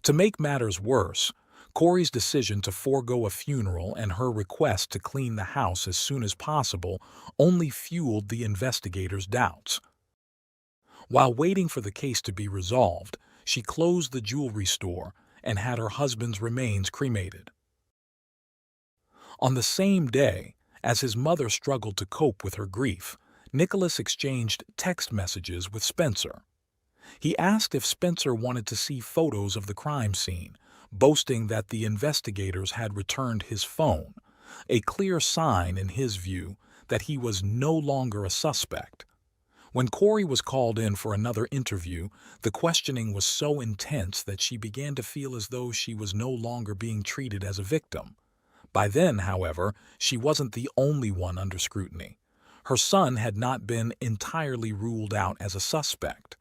To make matters worse, Corey's decision to forego a funeral and her request to clean the house as soon as possible only fueled the investigators' doubts. While waiting for the case to be resolved, she closed the jewelry store and had her husband's remains cremated. On the same day, as his mother struggled to cope with her grief, Nicholas exchanged text messages with Spencer. He asked if Spencer wanted to see photos of the crime scene, boasting that the investigators had returned his phone, a clear sign, in his view, that he was no longer a suspect. When Corey was called in for another interview, the questioning was so intense that she began to feel as though she was no longer being treated as a victim. By then, however, she wasn't the only one under scrutiny. Her son had not been entirely ruled out as a suspect.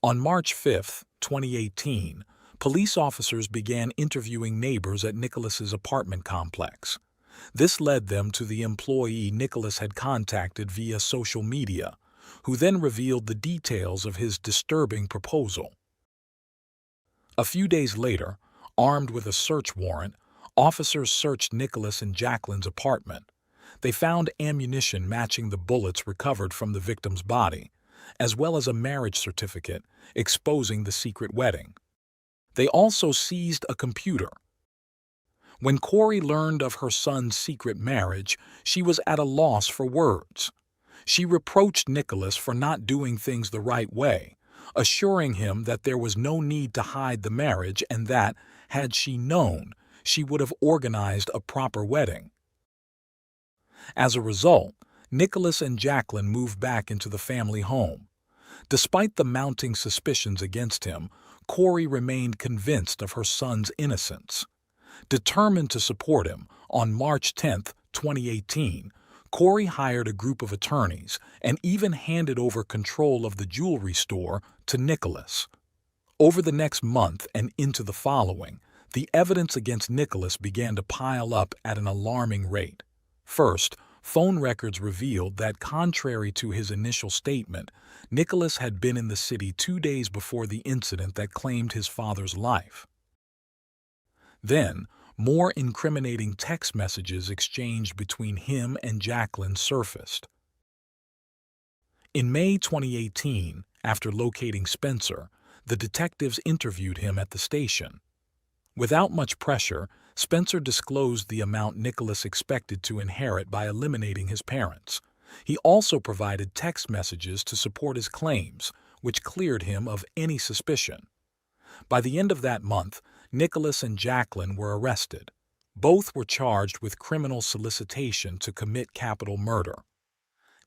On March 5, 2018, police officers began interviewing neighbors at Nicholas's apartment complex. This led them to the employee Nicholas had contacted via social media, who then revealed the details of his disturbing proposal. A few days later, armed with a search warrant, officers searched Nicholas and Jacqueline's apartment. They found ammunition matching the bullets recovered from the victim's body, as well as a marriage certificate exposing the secret wedding. They also seized a computer. When Corey learned of her son's secret marriage, she was at a loss for words. She reproached Nicholas for not doing things the right way, assuring him that there was no need to hide the marriage and that, had she known, she would have organized a proper wedding. As a result, Nicholas and Jacqueline moved back into the family home. Despite the mounting suspicions against him, Corey remained convinced of her son's innocence. Determined to support him, on March 10, 2018, Corey hired a group of attorneys and even handed over control of the jewelry store to Nicholas. Over the next month and into the following, the evidence against Nicholas began to pile up at an alarming rate. First, phone records revealed that, contrary to his initial statement, Nicholas had been in the city 2 days before the incident that claimed his father's life. Then, more incriminating text messages exchanged between him and Jacqueline surfaced. In May 2018, after locating Spencer, the detectives interviewed him at the station. Without much pressure, Spencer disclosed the amount Nicholas expected to inherit by eliminating his parents. He also provided text messages to support his claims, which cleared him of any suspicion. By the end of that month, Nicholas and Jacqueline were arrested. Both were charged with criminal solicitation to commit capital murder.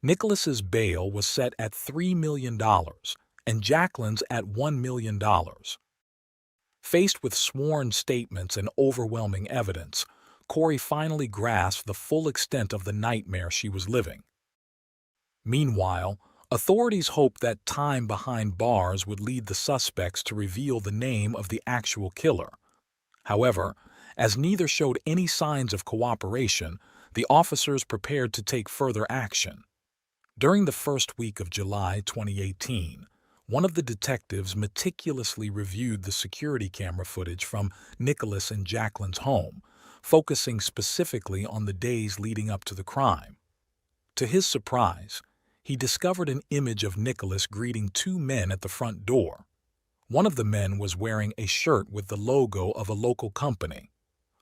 Nicholas's bail was set at $3 million and Jacqueline's at $1 million. Faced with sworn statements and overwhelming evidence, Corey finally grasped the full extent of the nightmare she was living. Meanwhile, authorities hoped that time behind bars would lead the suspects to reveal the name of the actual killer. However, as neither showed any signs of cooperation, the officers prepared to take further action. During the first week of July 2018, one of the detectives meticulously reviewed the security camera footage from Nicholas and Jacqueline's home, focusing specifically on the days leading up to the crime. To his surprise, he discovered an image of Nicholas greeting 2 men at the front door. One of the men was wearing a shirt with the logo of a local company.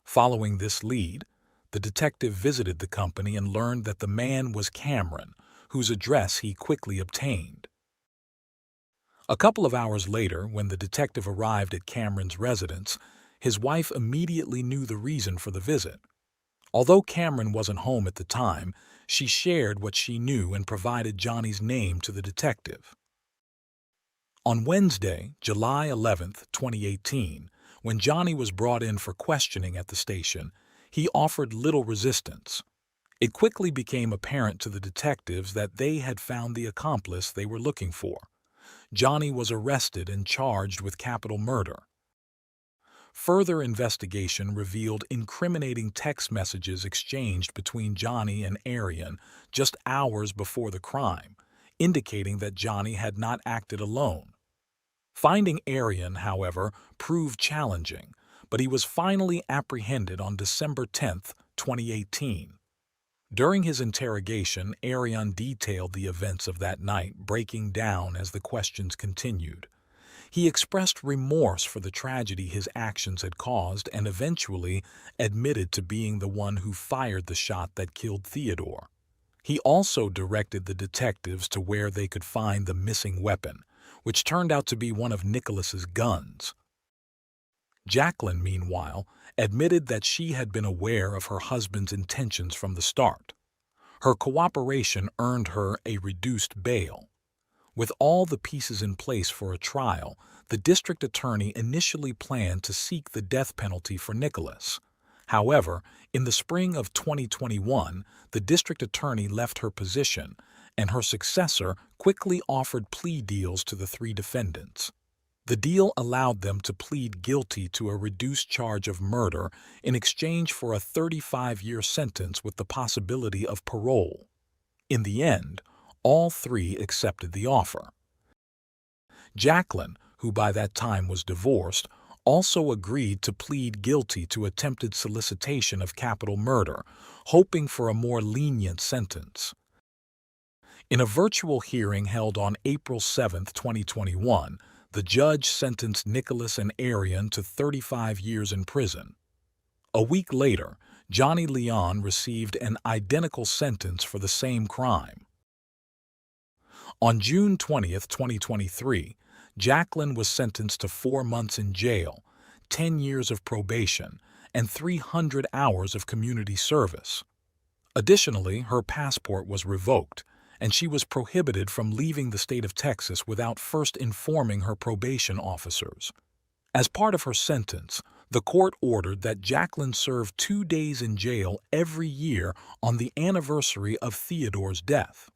Following this lead, the detective visited the company and learned that the man was Cameron, whose address he quickly obtained. A couple of hours later, when the detective arrived at Cameron's residence, his wife immediately knew the reason for the visit. Although Cameron wasn't home at the time, she shared what she knew and provided Johnny's name to the detective. On Wednesday, July 11, 2018, when Johnny was brought in for questioning at the station, he offered little resistance. It quickly became apparent to the detectives that they had found the accomplice they were looking for. Johnny was arrested and charged with capital murder. Further investigation revealed incriminating text messages exchanged between Johnny and Arian just hours before the crime, indicating that Johnny had not acted alone. Finding Arian, however, proved challenging, but he was finally apprehended on December 10, 2018. During his interrogation, Arian detailed the events of that night, breaking down as the questions continued. He expressed remorse for the tragedy his actions had caused and eventually admitted to being the one who fired the shot that killed Theodore. He also directed the detectives to where they could find the missing weapon, which turned out to be one of Nicholas's guns. Jacqueline, meanwhile, admitted that she had been aware of her husband's intentions from the start. Her cooperation earned her a reduced bail. With all the pieces in place for a trial, the district attorney initially planned to seek the death penalty for Nicholas. However, in the spring of 2021, the district attorney left her position, and her successor quickly offered plea deals to the 3 defendants. The deal allowed them to plead guilty to a reduced charge of murder in exchange for a 35-year sentence with the possibility of parole. In the end, all 3 accepted the offer. Jacqueline, who by that time was divorced, also agreed to plead guilty to attempted solicitation of capital murder, hoping for a more lenient sentence. In a virtual hearing held on April 7, 2021, the judge sentenced Nicholas and Arian to 35 years in prison. A week later, Johnny Leon received an identical sentence for the same crime. On June 20, 2023, Jacqueline was sentenced to 4 months in jail, 10 years of probation, and 300 hours of community service. Additionally, her passport was revoked, and she was prohibited from leaving the state of Texas without first informing her probation officers. As part of her sentence, the court ordered that Jacqueline serve 2 days in jail every year on the anniversary of Theodore's death.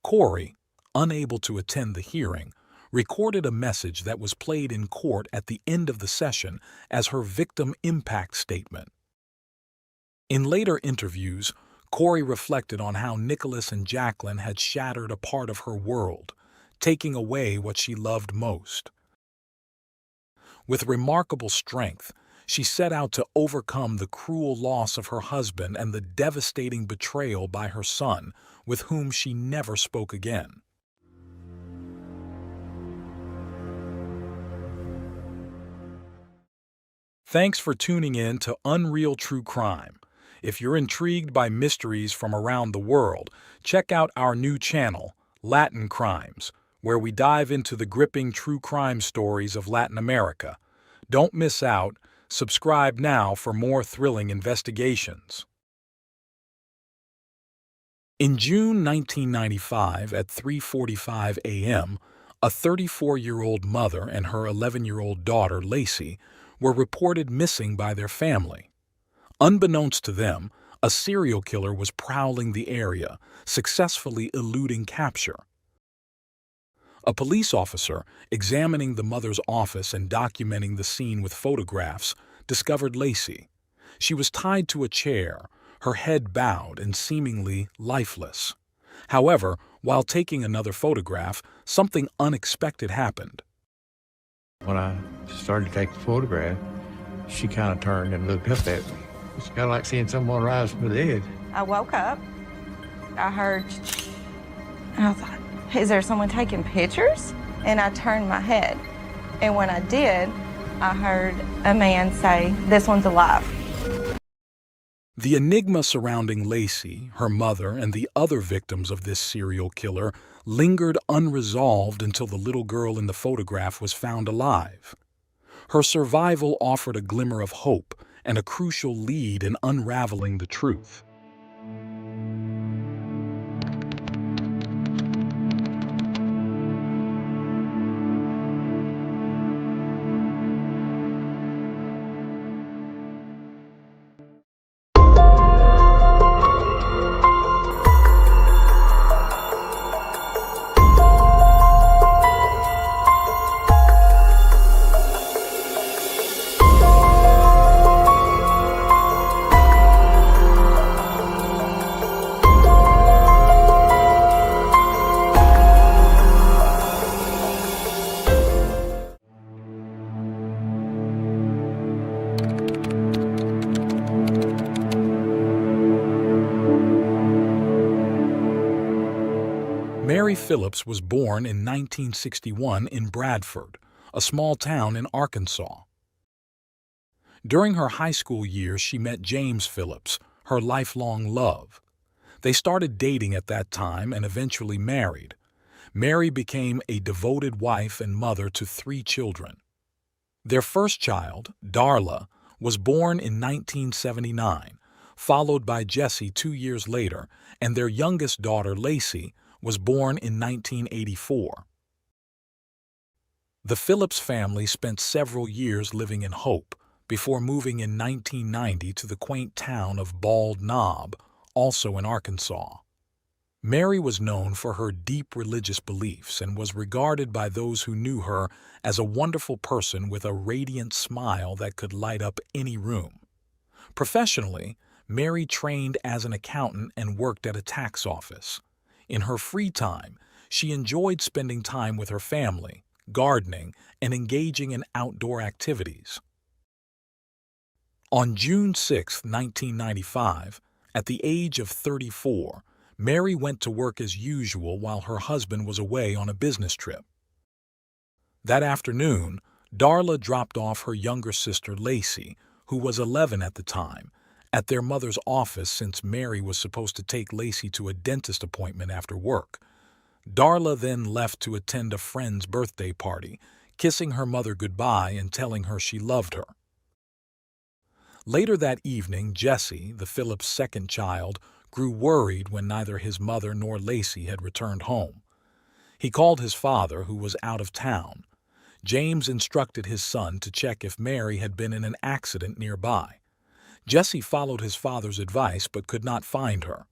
Corey, unable to attend the hearing, recorded a message that was played in court at the end of the session as her victim impact statement. In later interviews, Corey reflected on how Nicholas and Jacqueline had shattered a part of her world, taking away what she loved most. With remarkable strength, she set out to overcome the cruel loss of her husband and the devastating betrayal by her son, with whom she never spoke again. Thanks for tuning in to Unreal True Crime. If you're intrigued by mysteries from around the world, check out our new channel, Latin Crimes, where we dive into the gripping true crime stories of Latin America. Don't miss out. Subscribe now for more thrilling investigations. In June 1995 at 3:45 a.m., a 34-year-old mother and her 11-year-old daughter, Lacey, were reported missing by their family. Unbeknownst to them, a serial killer was prowling the area, successfully eluding capture. A police officer, examining the mother's office and documenting the scene with photographs, discovered Lacey. She was tied to a chair, her head bowed and seemingly lifeless. However, while taking another photograph, something unexpected happened. When I started to take the photograph, she kind of turned and looked up at me. It's kind of like seeing someone rise from the dead. I woke up, I heard, and I thought, is there someone taking pictures? And I turned my head. And when I did, I heard a man say, "This one's alive." The enigma surrounding Lacey, her mother, and the other victims of this serial killer lingered unresolved until the little girl in the photograph was found alive. Her survival offered a glimmer of hope and a crucial lead in unraveling the truth. Mary Phillips was born in 1961 in Bradford, a small town in Arkansas. During her high school years, she met James Phillips, her lifelong love. They started dating at that time and eventually married. Mary became a devoted wife and mother to 3 children. Their first child, Darla, was born in 1979, followed by Jessie 2 years later, and their youngest daughter, Lacey, was born in 1984. The Phillips family spent several years living in Hope before moving in 1990 to the quaint town of Bald Knob, also in Arkansas. Mary was known for her deep religious beliefs and was regarded by those who knew her as a wonderful person with a radiant smile that could light up any room. Professionally, Mary trained as an accountant and worked at a tax office. In her free time, she enjoyed spending time with her family, gardening, and engaging in outdoor activities. On June 6, 1995, at the age of 34, Mary went to work as usual while her husband was away on a business trip. That afternoon, Darla dropped off her younger sister Lacey, who was 11 at the time, at their mother's office since Mary was supposed to take Lacey to a dentist appointment after work. Darla then left to attend a friend's birthday party, kissing her mother goodbye and telling her she loved her. Later that evening, Jesse, the Phillips' second child, grew worried when neither his mother nor Lacey had returned home. He called his father, who was out of town. James instructed his son to check if Mary had been in an accident nearby. Jesse followed his father's advice but could not find her.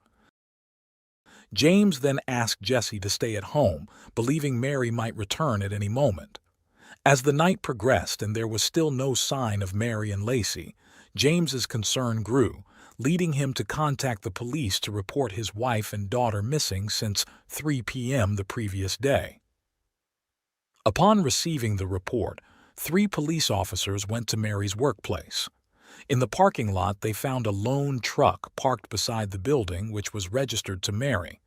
James then asked Jesse to stay at home, believing Mary might return at any moment. As the night progressed and there was still no sign of Mary and Lacey, James's concern grew, leading him to contact the police to report his wife and daughter missing since 3 p.m. the previous day. Upon receiving the report, 3 police officers went to Mary's workplace. In the parking lot, they found a lone truck parked beside the building, which was registered to Mary.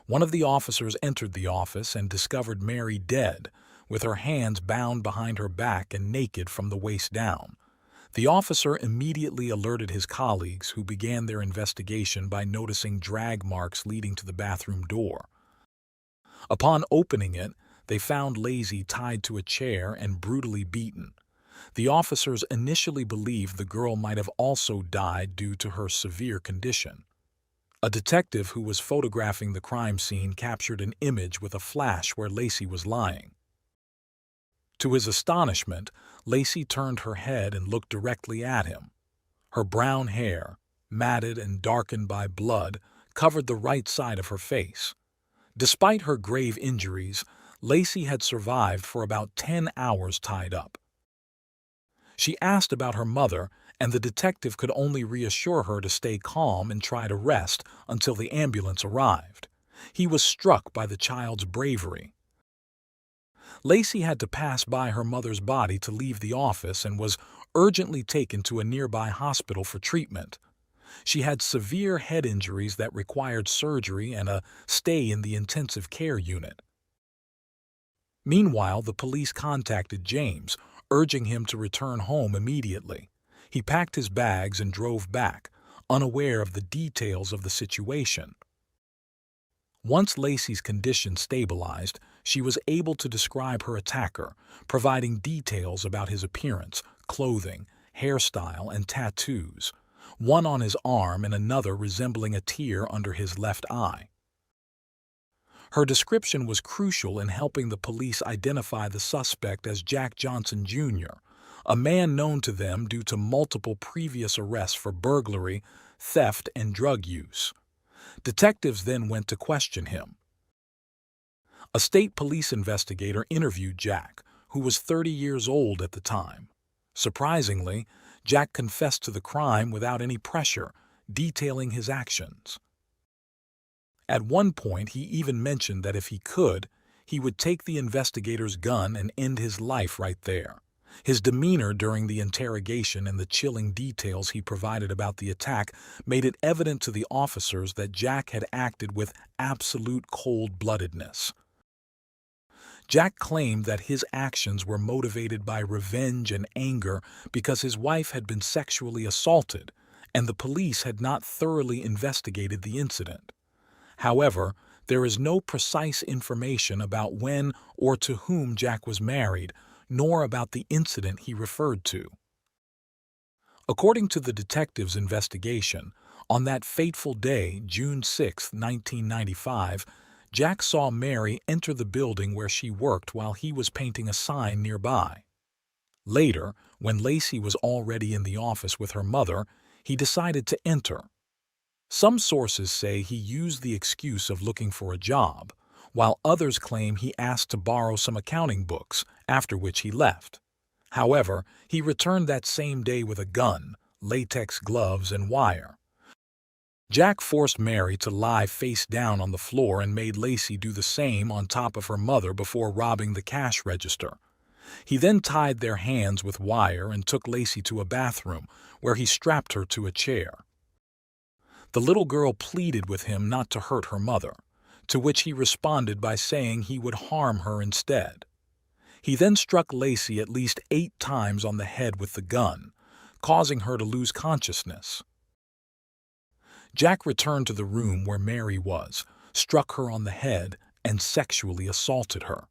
One of the officers entered the office and discovered Mary dead, with her hands bound behind her back and naked from the waist down. The officer immediately alerted his colleagues, who began their investigation by noticing drag marks leading to the bathroom door. Upon opening it, they found Lacey tied to a chair and brutally beaten. The officers initially believed the girl might have also died due to her severe condition. A detective who was photographing the crime scene captured an image with a flash where Lacey was lying. To his astonishment, Lacey turned her head and looked directly at him. Her brown hair, matted and darkened by blood, covered the right side of her face. Despite her grave injuries, Lacey had survived for about 10 hours tied up. She asked about her mother, and the detective could only reassure her to stay calm and try to rest until the ambulance arrived. He was struck by the child's bravery. Lacey had to pass by her mother's body to leave the office and was urgently taken to a nearby hospital for treatment. She had severe head injuries that required surgery and a stay in the intensive care unit. Meanwhile, the police contacted James, urging him to return home immediately. He packed his bags and drove back, unaware of the details of the situation. Once Lacey's condition stabilized, she was able to describe her attacker, providing details about his appearance, clothing, hairstyle, and tattoos, one on his arm and another resembling a tear under his left eye. Her description was crucial in helping the police identify the suspect as Jack Johnson Jr., a man known to them due to multiple previous arrests for burglary, theft, and drug use. Detectives then went to question him. A state police investigator interviewed Jack, who was 30 years old at the time. Surprisingly, Jack confessed to the crime without any pressure, detailing his actions. At one point, he even mentioned that if he could, he would take the investigator's gun and end his life right there. His demeanor during the interrogation and the chilling details he provided about the attack made it evident to the officers that Jack had acted with absolute cold-bloodedness. Jack claimed that his actions were motivated by revenge and anger because his wife had been sexually assaulted, and the police had not thoroughly investigated the incident. However, there is no precise information about when or to whom Jack was married, nor about the incident he referred to. According to the detective's investigation, on that fateful day, June 6, 1995, Jack saw Mary enter the building where she worked while he was painting a sign nearby. Later, when Lacey was already in the office with her mother, he decided to enter. Some sources say he used the excuse of looking for a job, while others claim he asked to borrow some accounting books, after which he left. However, he returned that same day with a gun, latex gloves, and wire. Jack forced Mary to lie face down on the floor and made Lacey do the same on top of her mother before robbing the cash register. He then tied their hands with wire and took Lacey to a bathroom, where he strapped her to a chair. The little girl pleaded with him not to hurt her mother, to which he responded by saying he would harm her instead. He then struck Lacey at least 8 times on the head with the gun, causing her to lose consciousness. Jack returned to the room where Mary was, struck her on the head, and sexually assaulted her.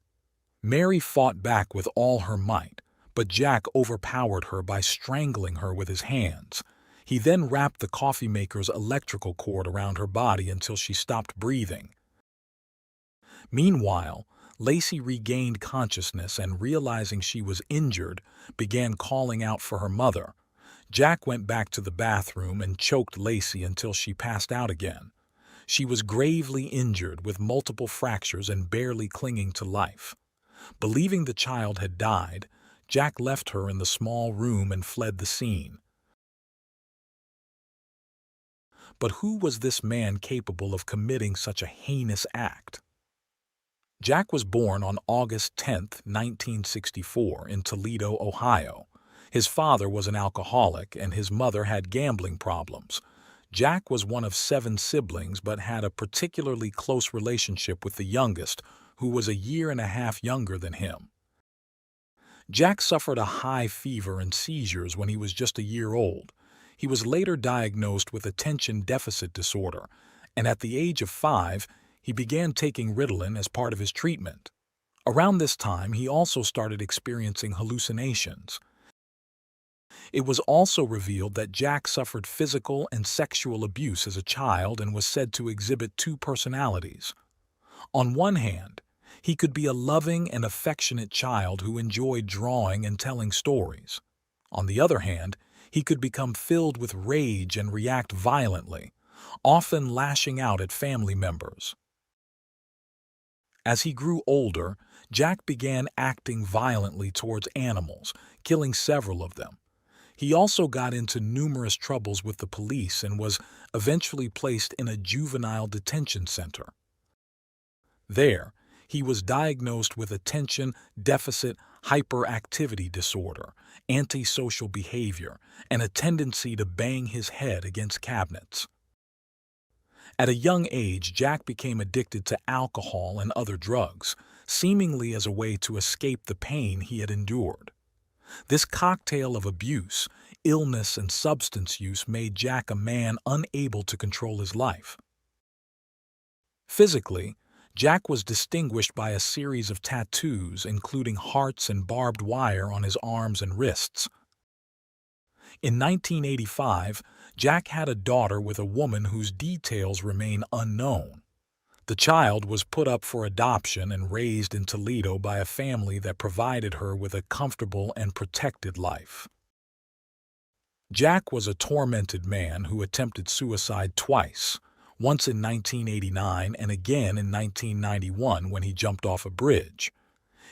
Mary fought back with all her might, but Jack overpowered her by strangling her with his hands. He then wrapped the coffee maker's electrical cord around her body until she stopped breathing. Meanwhile, Lacey regained consciousness and, realizing she was injured, began calling out for her mother. Jack went back to the bathroom and choked Lacey until she passed out again. She was gravely injured with multiple fractures and barely clinging to life. Believing the child had died, Jack left her in the small room and fled the scene. But who was this man capable of committing such a heinous act? Jack was born on August 10, 1964, in Toledo, Ohio. His father was an alcoholic and his mother had gambling problems. Jack was one of 7 siblings but had a particularly close relationship with the youngest, who was a year and a half younger than him. Jack suffered a high fever and seizures when he was just a year old. He was later diagnosed with attention deficit disorder, and at the age of 5, he began taking Ritalin as part of his treatment. Around this time, he also started experiencing hallucinations. It was also revealed that Jack suffered physical and sexual abuse as a child and was said to exhibit 2 personalities. On one hand, he could be a loving and affectionate child who enjoyed drawing and telling stories. On the other hand, he could become filled with rage and react violently, often lashing out at family members. As he grew older, Jack began acting violently towards animals, killing several of them. He also got into numerous troubles with the police and was eventually placed in a juvenile detention center. There, he was diagnosed with attention deficit hyperactivity disorder, antisocial behavior, and a tendency to bang his head against cabinets. At a young age, Jack became addicted to alcohol and other drugs, seemingly as a way to escape the pain he had endured. This cocktail of abuse, illness, and substance use made Jack a man unable to control his life. Physically, Jack was distinguished by a series of tattoos, including hearts and barbed wire on his arms and wrists. In 1985, Jack had a daughter with a woman whose details remain unknown. The child was put up for adoption and raised in Toledo by a family that provided her with a comfortable and protected life. Jack was a tormented man who attempted suicide twice, once in 1989 and again in 1991 when he jumped off a bridge.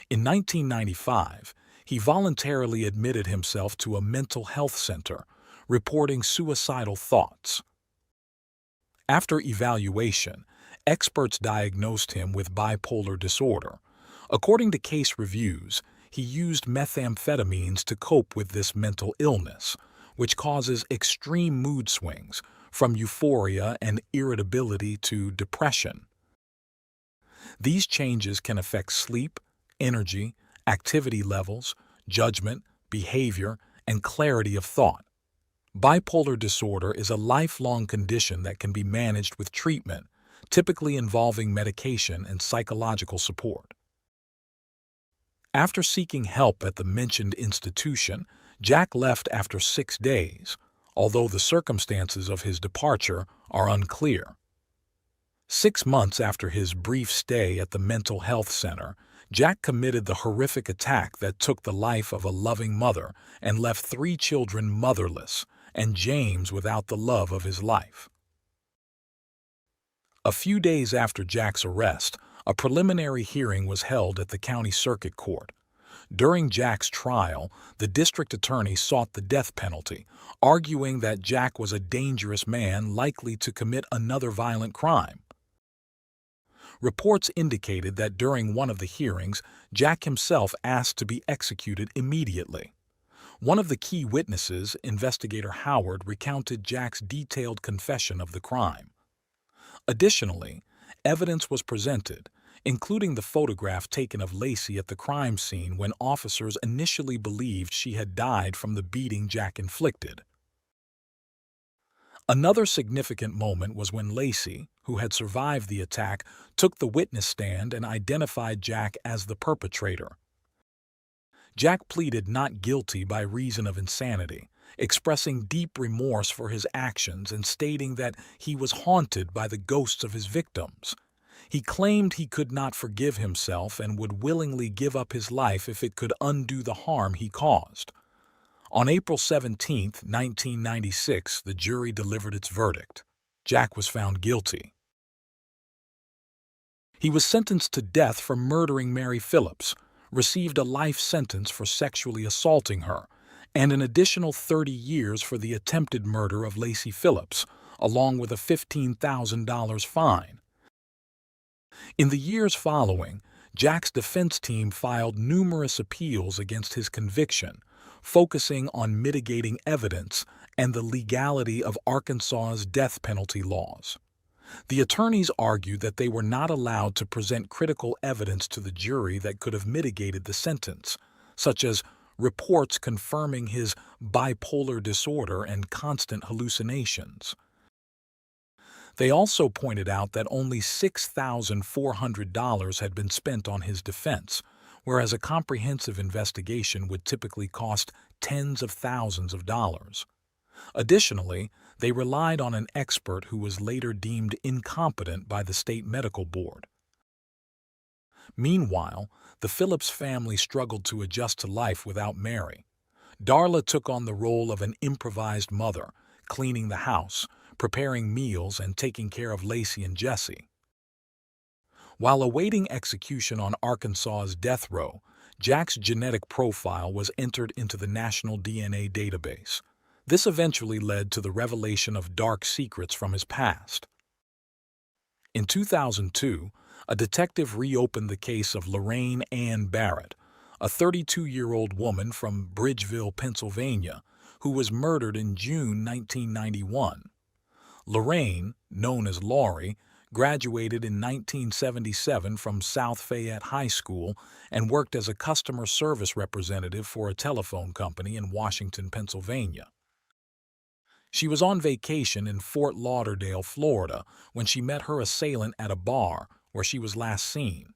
In 1995, he voluntarily admitted himself to a mental health center, reporting suicidal thoughts. After evaluation, experts diagnosed him with bipolar disorder. According to case reviews, he used methamphetamines to cope with this mental illness, which causes extreme mood swings, from euphoria and irritability to depression. These changes can affect sleep, energy, activity levels, judgment, behavior, and clarity of thought. Bipolar disorder is a lifelong condition that can be managed with treatment, typically involving medication and psychological support. After seeking help at the mentioned institution, Jack left after 6 days, although the circumstances of his departure are unclear. 6 months after his brief stay at the mental health center, Jack committed the horrific attack that took the life of a loving mother and left 3 children motherless, and James without the love of his life. A few days after Jack's arrest, a preliminary hearing was held at the county circuit court. During Jack's trial, the district attorney sought the death penalty, arguing that Jack was a dangerous man likely to commit another violent crime. Reports indicated that during one of the hearings, Jack himself asked to be executed immediately. One of the key witnesses, Investigator Howard, recounted Jack's detailed confession of the crime. Additionally, evidence was presented, including the photograph taken of Lacey at the crime scene when officers initially believed she had died from the beating Jack inflicted. Another significant moment was when Lacey, who had survived the attack, took the witness stand and identified Jack as the perpetrator. Jack pleaded not guilty by reason of insanity, expressing deep remorse for his actions and stating that he was haunted by the ghosts of his victims. He claimed he could not forgive himself and would willingly give up his life if it could undo the harm he caused. On April 17, 1996, the jury delivered its verdict. Jack was found guilty. He was sentenced to death for murdering Mary Phillips, received a life sentence for sexually assaulting her, and an additional 30 years for the attempted murder of Lacey Phillips, along with a $15,000 fine. In the years following, Jack's defense team filed numerous appeals against his conviction, focusing on mitigating evidence and the legality of Arkansas's death penalty laws. The attorneys argued that they were not allowed to present critical evidence to the jury that could have mitigated the sentence, such as reports confirming his bipolar disorder and constant hallucinations. They also pointed out that only $6,400 had been spent on his defense, whereas a comprehensive investigation would typically cost tens of thousands of dollars. Additionally, they relied on an expert who was later deemed incompetent by the state medical board. Meanwhile, the Phillips family struggled to adjust to life without Mary. Darla took on the role of an improvised mother, cleaning the house, preparing meals, and taking care of Lacey and Jesse. While awaiting execution on Arkansas's death row, Jack's genetic profile was entered into the National DNA Database. This eventually led to the revelation of dark secrets from his past. In 2002, a detective reopened the case of Lorraine Ann Barrett, a 32-year-old woman from Bridgeville, Pennsylvania, who was murdered in June 1991. Lorraine, known as Laurie, graduated in 1977 from South Fayette High School and worked as a customer service representative for a telephone company in Washington, Pennsylvania. She was on vacation in Fort Lauderdale, Florida, when she met her assailant at a bar where she was last seen.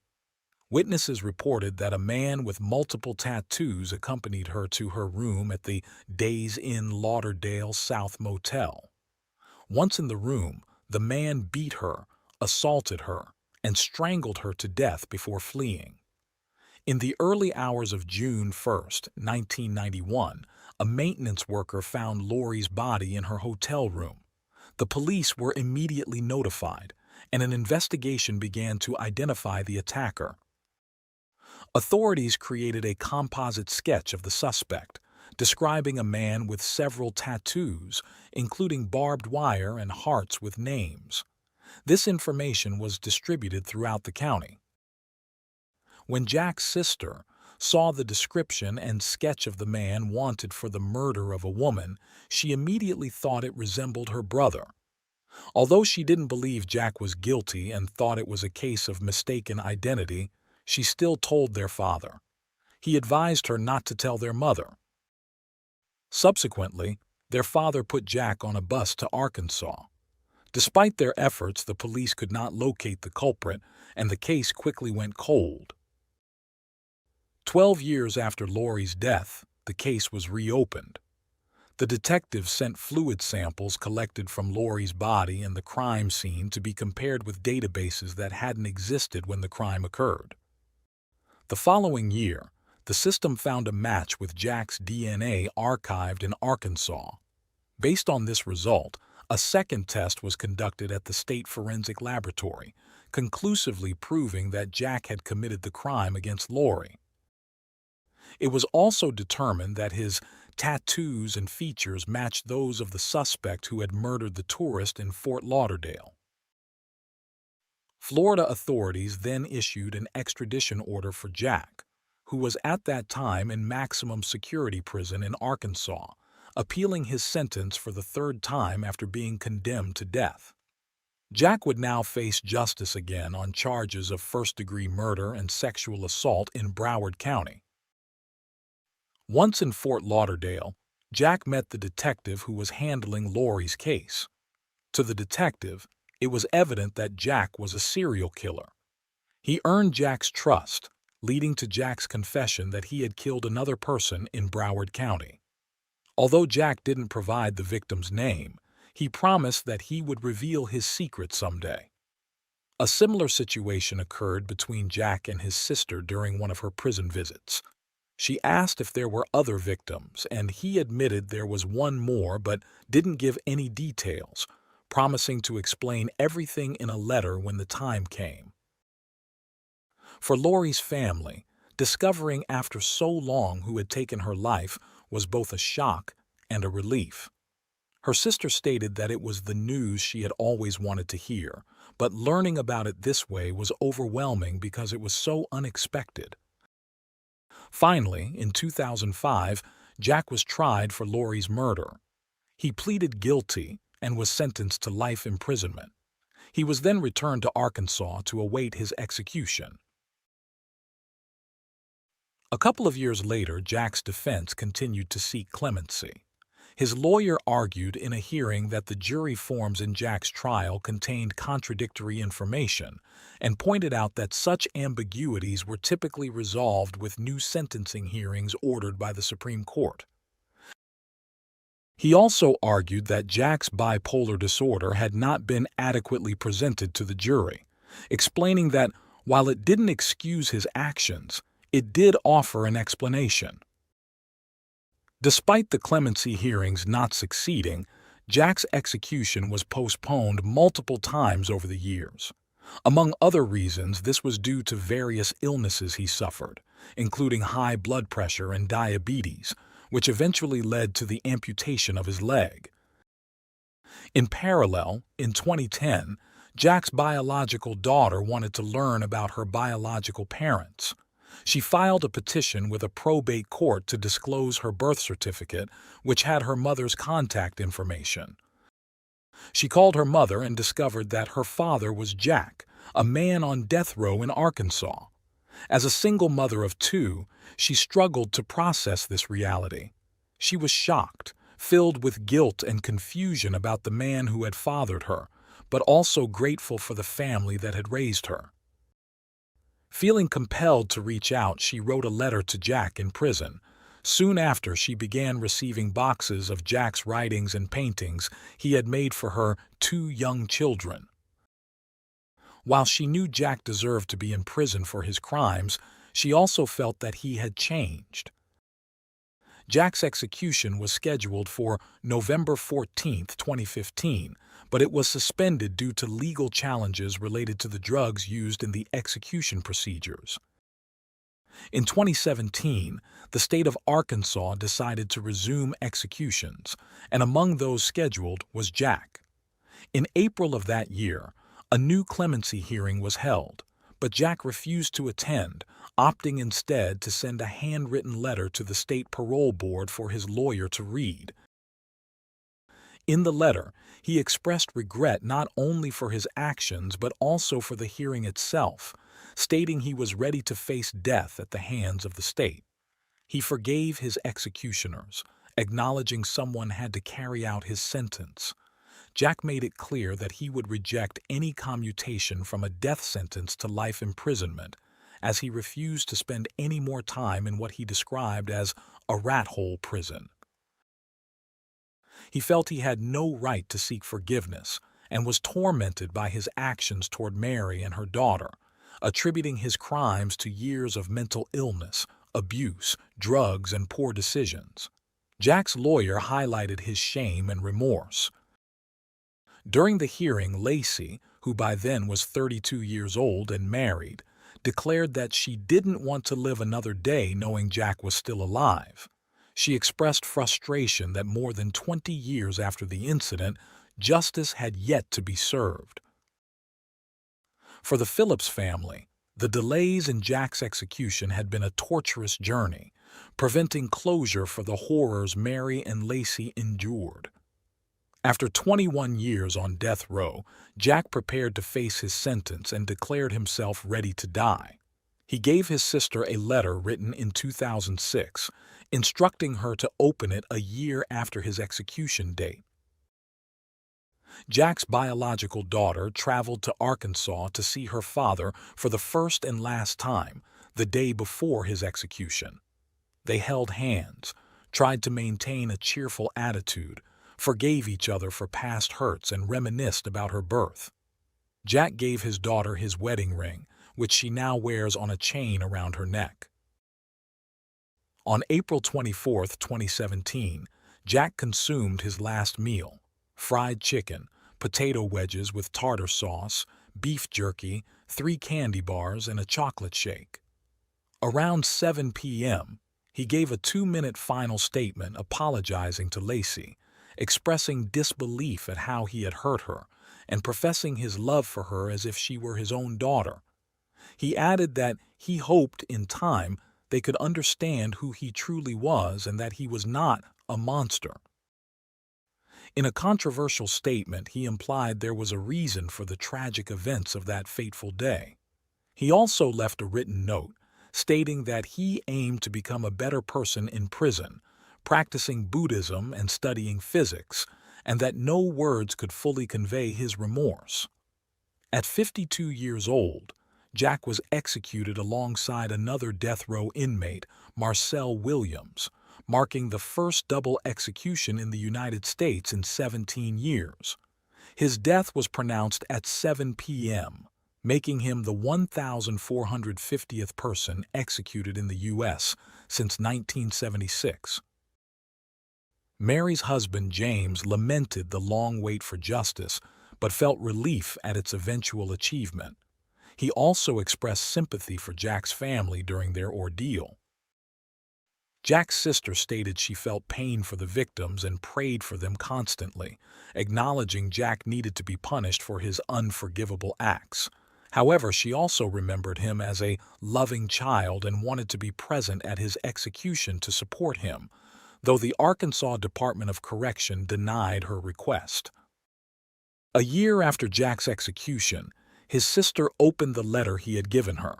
Witnesses reported that a man with multiple tattoos accompanied her to her room at the Days Inn Lauderdale South Motel. Once in the room, the man beat her, assaulted her, and strangled her to death before fleeing. In the early hours of June 1, 1991, a maintenance worker found Laurie's body in her hotel room. The police were immediately notified, and an investigation began to identify the attacker. Authorities created a composite sketch of the suspect, describing a man with several tattoos, including barbed wire and hearts with names. This information was distributed throughout the county. When Jack's sister saw the description and sketch of the man wanted for the murder of a woman, she immediately thought it resembled her brother. Although she didn't believe Jack was guilty and thought it was a case of mistaken identity, she still told their father. He advised her not to tell their mother. Subsequently, their father put Jack on a bus to Arkansas. Despite their efforts, the police could not locate the culprit, and the case quickly went cold. 12 years after Laurie's death, the case was reopened. The detectives sent fluid samples collected from Laurie's body and the crime scene to be compared with databases that hadn't existed when the crime occurred. The following year, the system found a match with Jack's DNA archived in Arkansas. Based on this result, a second test was conducted at the State Forensic Laboratory, conclusively proving that Jack had committed the crime against Laurie. It was also determined that his tattoos and features matched those of the suspect who had murdered the tourist in Fort Lauderdale. Florida authorities then issued an extradition order for Jack, who was at that time in maximum security prison in Arkansas, appealing his sentence for the third time after being condemned to death. Jack would now face justice again on charges of first-degree murder and sexual assault in Broward County. Once in Fort Lauderdale, Jack met the detective who was handling Lori's case. To the detective, it was evident that Jack was a serial killer. He earned Jack's trust, leading to Jack's confession that he had killed another person in Broward County. Although Jack didn't provide the victim's name, he promised that he would reveal his secret someday. A similar situation occurred between Jack and his sister during one of her prison visits. She asked if there were other victims, and he admitted there was one more but didn't give any details, promising to explain everything in a letter when the time came. For Lori's family, discovering after so long who had taken her life was both a shock and a relief. Her sister stated that it was the news she had always wanted to hear, but learning about it this way was overwhelming because it was so unexpected. Finally, in 2005, Jack was tried for Lori's murder. He pleaded guilty and was sentenced to life imprisonment. He was then returned to Arkansas to await his execution. A couple of years later, Jack's defense continued to seek clemency. His lawyer argued in a hearing that the jury forms in Jack's trial contained contradictory information and pointed out that such ambiguities were typically resolved with new sentencing hearings ordered by the Supreme Court. He also argued that Jack's bipolar disorder had not been adequately presented to the jury, explaining that while it didn't excuse his actions, it did offer an explanation. Despite the clemency hearings not succeeding, Jack's execution was postponed multiple times over the years. Among other reasons, this was due to various illnesses he suffered, including high blood pressure and diabetes, which eventually led to the amputation of his leg. In parallel, in 2010, Jack's biological daughter wanted to learn about her biological parents. She filed a petition with a probate court to disclose her birth certificate, which had her mother's contact information. She called her mother and discovered that her father was Jack, a man on death row in Arkansas. As a single mother of two, she struggled to process this reality. She was shocked, filled with guilt and confusion about the man who had fathered her, but also grateful for the family that had raised her. Feeling compelled to reach out, she wrote a letter to Jack in prison. Soon after, she began receiving boxes of Jack's writings and paintings he had made for her two young children. While she knew Jack deserved to be in prison for his crimes, she also felt that he had changed. Jack's execution was scheduled for November 14, 2015, but it was suspended due to legal challenges related to the drugs used in the execution procedures. In 2017, the state of Arkansas decided to resume executions, and among those scheduled was Jack. In April of that year, a new clemency hearing was held, but Jack refused to attend, opting instead to send a handwritten letter to the state parole board for his lawyer to read. In the letter, he expressed regret not only for his actions but also for the hearing itself, stating he was ready to face death at the hands of the state. He forgave his executioners, acknowledging someone had to carry out his sentence. Jack made it clear that he would reject any commutation from a death sentence to life imprisonment, as he refused to spend any more time in what he described as a rat hole prison. He felt he had no right to seek forgiveness and was tormented by his actions toward Mary and her daughter, attributing his crimes to years of mental illness, abuse, drugs, and poor decisions. Jack's lawyer highlighted his shame and remorse. During the hearing, Lacey, who by then was 32 years old and married, declared that she didn't want to live another day knowing Jack was still alive. She expressed frustration that more than 20 years after the incident, justice had yet to be served. For the Phillips family, the delays in Jack's execution had been a torturous journey, preventing closure for the horrors Mary and Lacey endured. After 21 years on death row, Jack prepared to face his sentence and declared himself ready to die. He gave his sister a letter written in 2006, instructing her to open it a year after his execution date. Jack's biological daughter traveled to Arkansas to see her father for the first and last time, the day before his execution. They held hands, tried to maintain a cheerful attitude, forgave each other for past hurts, and reminisced about her birth. Jack gave his daughter his wedding ring, which she now wears on a chain around her neck. On April 24, 2017, Jack consumed his last meal: fried chicken, potato wedges with tartar sauce, beef jerky, 3 candy bars, and a chocolate shake. Around 7 p.m., he gave a 2-minute final statement apologizing to Lacey, expressing disbelief at how he had hurt her, and professing his love for her as if she were his own daughter. He added that he hoped in time they could understand who he truly was and that he was not a monster. In a controversial statement, he implied there was a reason for the tragic events of that fateful day. He also left a written note stating that he aimed to become a better person in prison, practicing Buddhism and studying physics, and that no words could fully convey his remorse. At 52 years old, Jack was executed alongside another death row inmate, Marcel Williams, marking the first double execution in the United States in 17 years. His death was pronounced at 7 p.m., making him the 1,450th person executed in the U.S. since 1976. Mary's husband, James, lamented the long wait for justice, but felt relief at its eventual achievement. He also expressed sympathy for Jack's family during their ordeal. Jack's sister stated she felt pain for the victims and prayed for them constantly, acknowledging Jack needed to be punished for his unforgivable acts. However, she also remembered him as a loving child and wanted to be present at his execution to support him, though the Arkansas Department of Correction denied her request. A year after Jack's execution, his sister opened the letter he had given her.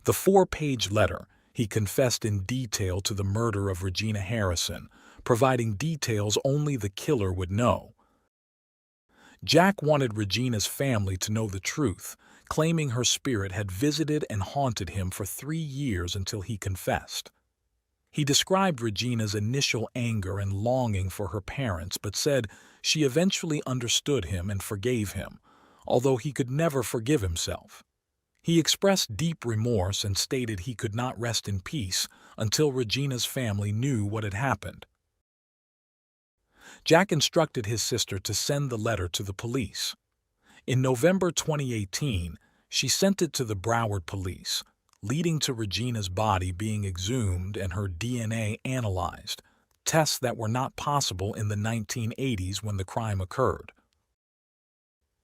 The 4-page letter, he confessed in detail to the murder of Regina Harrison, providing details only the killer would know. Jack wanted Regina's family to know the truth, claiming her spirit had visited and haunted him for 3 years until he confessed. He described Regina's initial anger and longing for her parents, but said she eventually understood him and forgave him, although he could never forgive himself. He expressed deep remorse and stated he could not rest in peace until Regina's family knew what had happened. Jack instructed his sister to send the letter to the police. In November 2018, she sent it to the Broward police, leading to Regina's body being exhumed and her DNA analyzed, tests that were not possible in the 1980s when the crime occurred.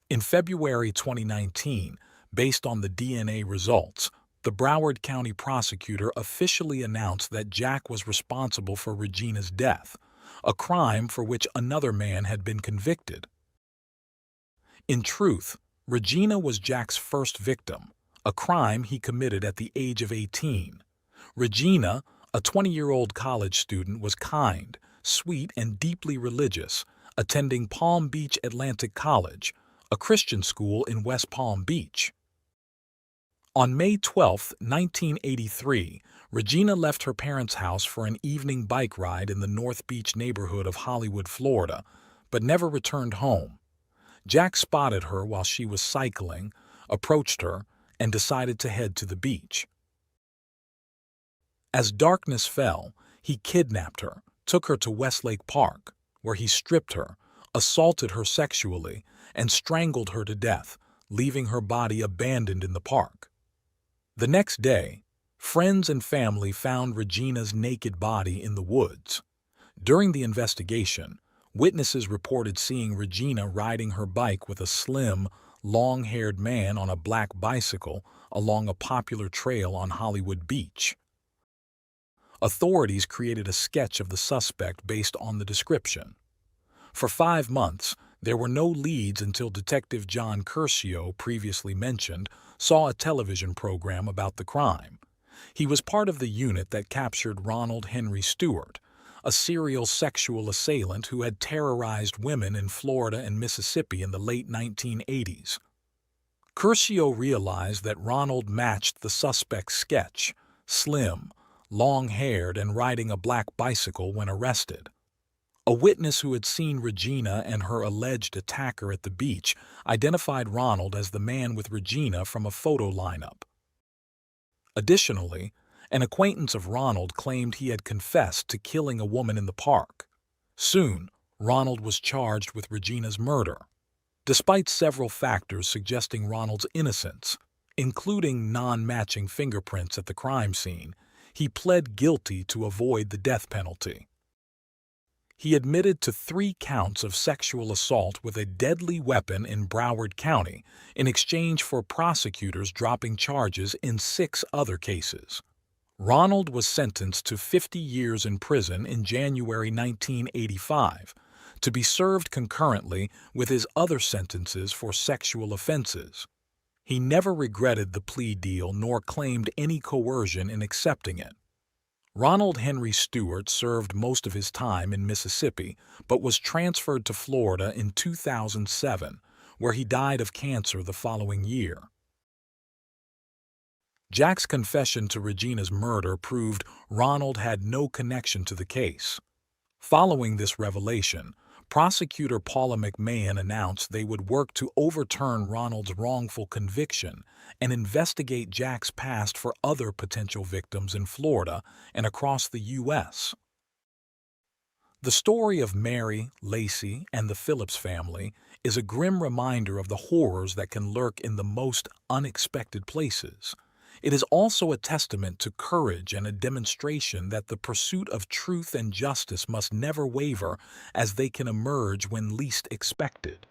In February 2019, based on the DNA results, the Broward County prosecutor officially announced that Jack was responsible for Regina's death, a crime for which another man had been convicted. In truth, Regina was Jack's first victim, a crime he committed at the age of 18. Regina, a 20-year-old college student, was kind, sweet, and deeply religious, attending Palm Beach Atlantic College, a Christian school in West Palm Beach. On May 12, 1983, Regina left her parents' house for an evening bike ride in the North Beach neighborhood of Hollywood, Florida, but never returned home. Jack spotted her while she was cycling, approached her, and decided to head to the beach. As darkness fell, he kidnapped her, took her to Westlake Park, where he stripped her, assaulted her sexually, and strangled her to death, leaving her body abandoned in the park. The next day, friends and family found Regina's naked body in the woods. During the investigation, witnesses reported seeing Regina riding her bike with a slim, long-haired man on a black bicycle along a popular trail on Hollywood Beach. Authorities created a sketch of the suspect based on the description. For 5 months, there were no leads until Detective John Curcio, previously mentioned, saw a television program about the crime. He was part of the unit that captured Ronald Henry Stewart, a serial sexual assailant who had terrorized women in Florida and Mississippi in the late 1980s. Curcio realized that Ronald matched the suspect's sketch, slim, long-haired and riding a black bicycle when arrested. A witness who had seen Regina and her alleged attacker at the beach identified Ronald as the man with Regina from a photo lineup. Additionally, an acquaintance of Ronald claimed he had confessed to killing a woman in the park. Soon, Ronald was charged with Regina's murder. Despite several factors suggesting Ronald's innocence, including non-matching fingerprints at the crime scene, he pled guilty to avoid the death penalty. He admitted to 3 counts of sexual assault with a deadly weapon in Broward County in exchange for prosecutors dropping charges in 6 other cases. Ronald was sentenced to 50 years in prison in January 1985, to be served concurrently with his other sentences for sexual offenses. He never regretted the plea deal nor claimed any coercion in accepting it. Ronald Henry Stewart served most of his time in Mississippi, but was transferred to Florida in 2007, where he died of cancer the following year. Jack's confession to Regina's murder proved Ronald had no connection to the case. Following this revelation, prosecutor Paula McMahon announced they would work to overturn Ronald's wrongful conviction and investigate Jack's past for other potential victims in Florida and across the U.S. The story of Mary, Lacey, and the Phillips family is a grim reminder of the horrors that can lurk in the most unexpected places. It is also a testament to courage and a demonstration that the pursuit of truth and justice must never waver, as they can emerge when least expected.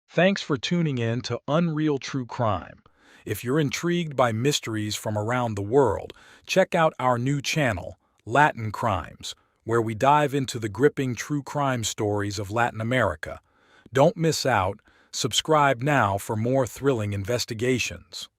Thanks for tuning in to Unreal True Crime. If you're intrigued by mysteries from around the world, check out our new channel, Latin Crimes, where we dive into the gripping true crime stories of Latin America. Don't miss out. Subscribe now for more thrilling investigations.